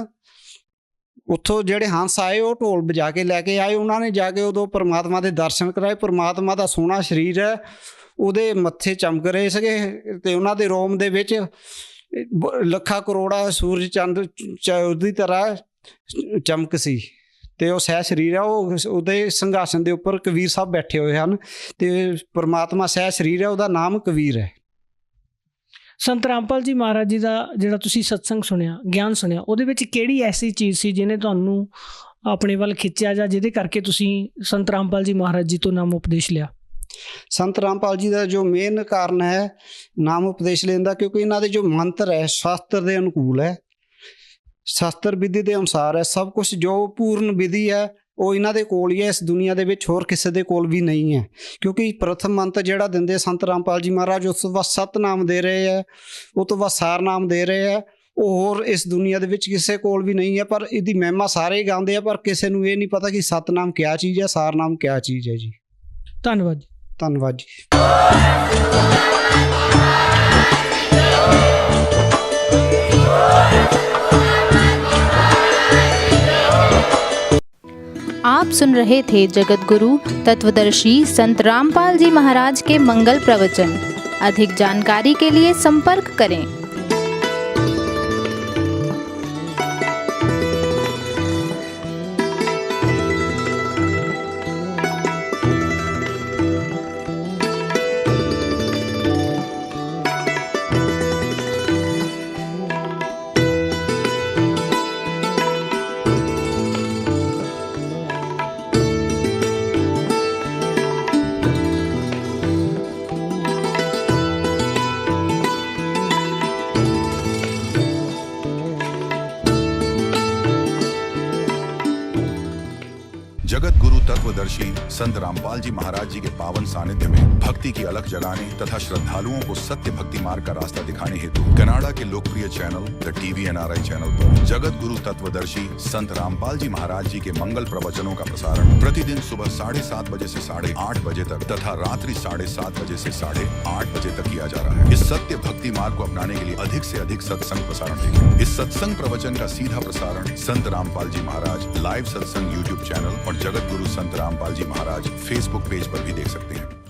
Speaker 10: ਉੱਥੋਂ ਜਿਹੜੇ ਹੰਸ ਆਏ ਉਹ ਢੋਲ ਵਜਾ ਕੇ ਲੈ ਕੇ ਆਏ। ਉਹਨਾਂ ਨੇ ਜਾ ਕੇ ਉਦੋਂ ਪਰਮਾਤਮਾ ਦੇ ਦਰਸ਼ਨ ਕਰਾਏ। ਪਰਮਾਤਮਾ ਦਾ ਸੋਹਣਾ ਸਰੀਰ ਹੈ, ਉਹਦੇ ਮੱਥੇ ਚਮਕ ਰਹੇ ਸੀਗੇ ਤੇ ਉਹਨਾਂ ਦੇ ਰੋਮ ਦੇ ਵਿੱਚ ਲੱਖਾਂ ਕਰੋੜਾਂ ਸੂਰਜ ਚੰਦ ਉਹਦੀ ਤਰ੍ਹਾਂ ਚਮਕ ਸੀ। ਤੇ ਉਹ ਸਹਿ ਸਰੀਰ ਆ, ਉਹ ਉਹਦੇ ਸਿੰਘਾਸਨ ਦੇ ਉੱਪਰ ਕਬੀਰ ਸਾਹਿਬ ਬੈਠੇ ਹੋਏ ਹਨ ਤੇ ਪਰਮਾਤਮਾ ਸਹਿ ਸਰੀਰ ਹੈ, ਉਹਦਾ ਨਾਮ ਕਬੀਰ ਹੈ।
Speaker 9: ਸੰਤ ਰਾਮਪਾਲ ਜੀ ਮਹਾਰਾਜ ਜੀ ਦਾ ਜਿਹੜਾ ਤੁਸੀਂ ਸਤਸੰਗ ਸੁਣਿਆ, ਗਿਆਨ ਸੁਣਿਆ, ਉਹਦੇ ਵਿੱਚ ਕਿਹੜੀ ਐਸੀ ਚੀਜ਼ ਸੀ ਜਿਹਨੇ ਤੁਹਾਨੂੰ ਆਪਣੇ ਵੱਲ ਖਿੱਚਿਆ ਜਾਂ ਜਿਹਦੇ ਕਰਕੇ ਤੁਸੀਂ ਸੰਤ ਰਾਮਪਾਲ ਜੀ ਮਹਾਰਾਜ ਜੀ ਤੋਂ ਨਾਮ ਉਪਦੇਸ਼ ਲਿਆ?
Speaker 10: ਸੰਤ ਰਾਮਪਾਲ ਜੀ ਦਾ ਜੋ ਮੇਨ ਕਾਰਨ ਹੈ ਨਾਮ ਉਪਦੇਸ਼ ਲੈਣ ਦਾ, ਕਿਉਂਕਿ ਇਹਨਾਂ ਦੇ ਜੋ ਮੰਤਰ ਹੈ ਸ਼ਾਸਤਰ ਦੇ ਅਨੁਕੂਲ ਹੈ, ਸ਼ਾਸਤਰ ਵਿਧੀ ਦੇ ਅਨੁਸਾਰ ਹੈ। ਸਭ ਕੁਝ ਜੋ ਪੂਰਨ ਵਿਧੀ ਹੈ ਉਹ ਇਹਨਾਂ ਦੇ ਕੋਲ ਹੀ ਹੈ, ਇਸ ਦੁਨੀਆ ਦੇ ਵਿੱਚ ਹੋਰ ਕਿਸੇ ਦੇ ਕੋਲ ਵੀ ਨਹੀਂ ਹੈ। ਕਿਉਂਕਿ ਪ੍ਰਥਮ ਮੰਤਰ ਜਿਹੜਾ ਦਿੰਦੇ ਸੰਤ ਰਾਮਪਾਲ ਜੀ ਮਹਾਰਾਜ, ਉਸ ਤੋਂ ਬਾਅਦ ਸਤਨਾਮ ਦੇ ਰਹੇ ਹੈ, ਉਹ ਤੋਂ ਬਾਅਦ ਸਾਰਨਾਮ ਦੇ ਰਹੇ ਹੈ, ਉਹ ਹੋਰ ਇਸ ਦੁਨੀਆ ਦੇ ਵਿੱਚ ਕਿਸੇ ਕੋਲ ਵੀ ਨਹੀਂ ਹੈ। ਪਰ ਇਹਦੀ ਮਹਿਮਾ ਸਾਰੇ ਹੀ ਗਾਉਂਦੇ ਆ, ਪਰ ਕਿਸੇ ਨੂੰ ਇਹ ਨਹੀਂ ਪਤਾ ਕਿ ਸਤਨਾਮ ਕਿਆ ਚੀਜ਼ ਹੈ, ਸਾਰਨਾਮ ਕਿਆ ਚੀਜ਼ ਹੈ ਜੀ।
Speaker 9: ਧੰਨਵਾਦ ਜੀ।
Speaker 10: ਧੰਨਵਾਦ ਜੀ।
Speaker 11: आप सुन रहे थे जगत गुरु तत्वदर्शी संत रामपाल जी महाराज के मंगल प्रवचन। अधिक जानकारी के लिए संपर्क करें।
Speaker 6: जगत गुरु तत्वदर्शी संत रामपाल जी महाराज जी के पावन सानिध्य में भक्ति की अलख जगाने तथा श्रद्धालुओं को सत्य भक्ति मार्ग का रास्ता दिखाने हेतु कनाडा के लोकप्रिय channel the TV NRI channel पर जगत गुरु तत्वदर्शी संत रामपाल जी महाराज जी के मंगल प्रवचनों का प्रसारण प्रतिदिन सुबह 7:30 बजे से 8:30 बजे तक तथा रात्रि 7:30 बजे से 8:30 बजे तक किया जा रहा है। इस सत्य भक्ति मार्ग को अपनाने के लिए अधिक से अधिक सत्संग प्रसारण देखें। इस सत्संग प्रवचन का सीधा प्रसारण संत रामपाल जी महाराज लाइव सत्संग YouTube चैनल और जगत गुरु संत रामपाल जी महाराज Facebook पेज पर भी देख सकते हैं।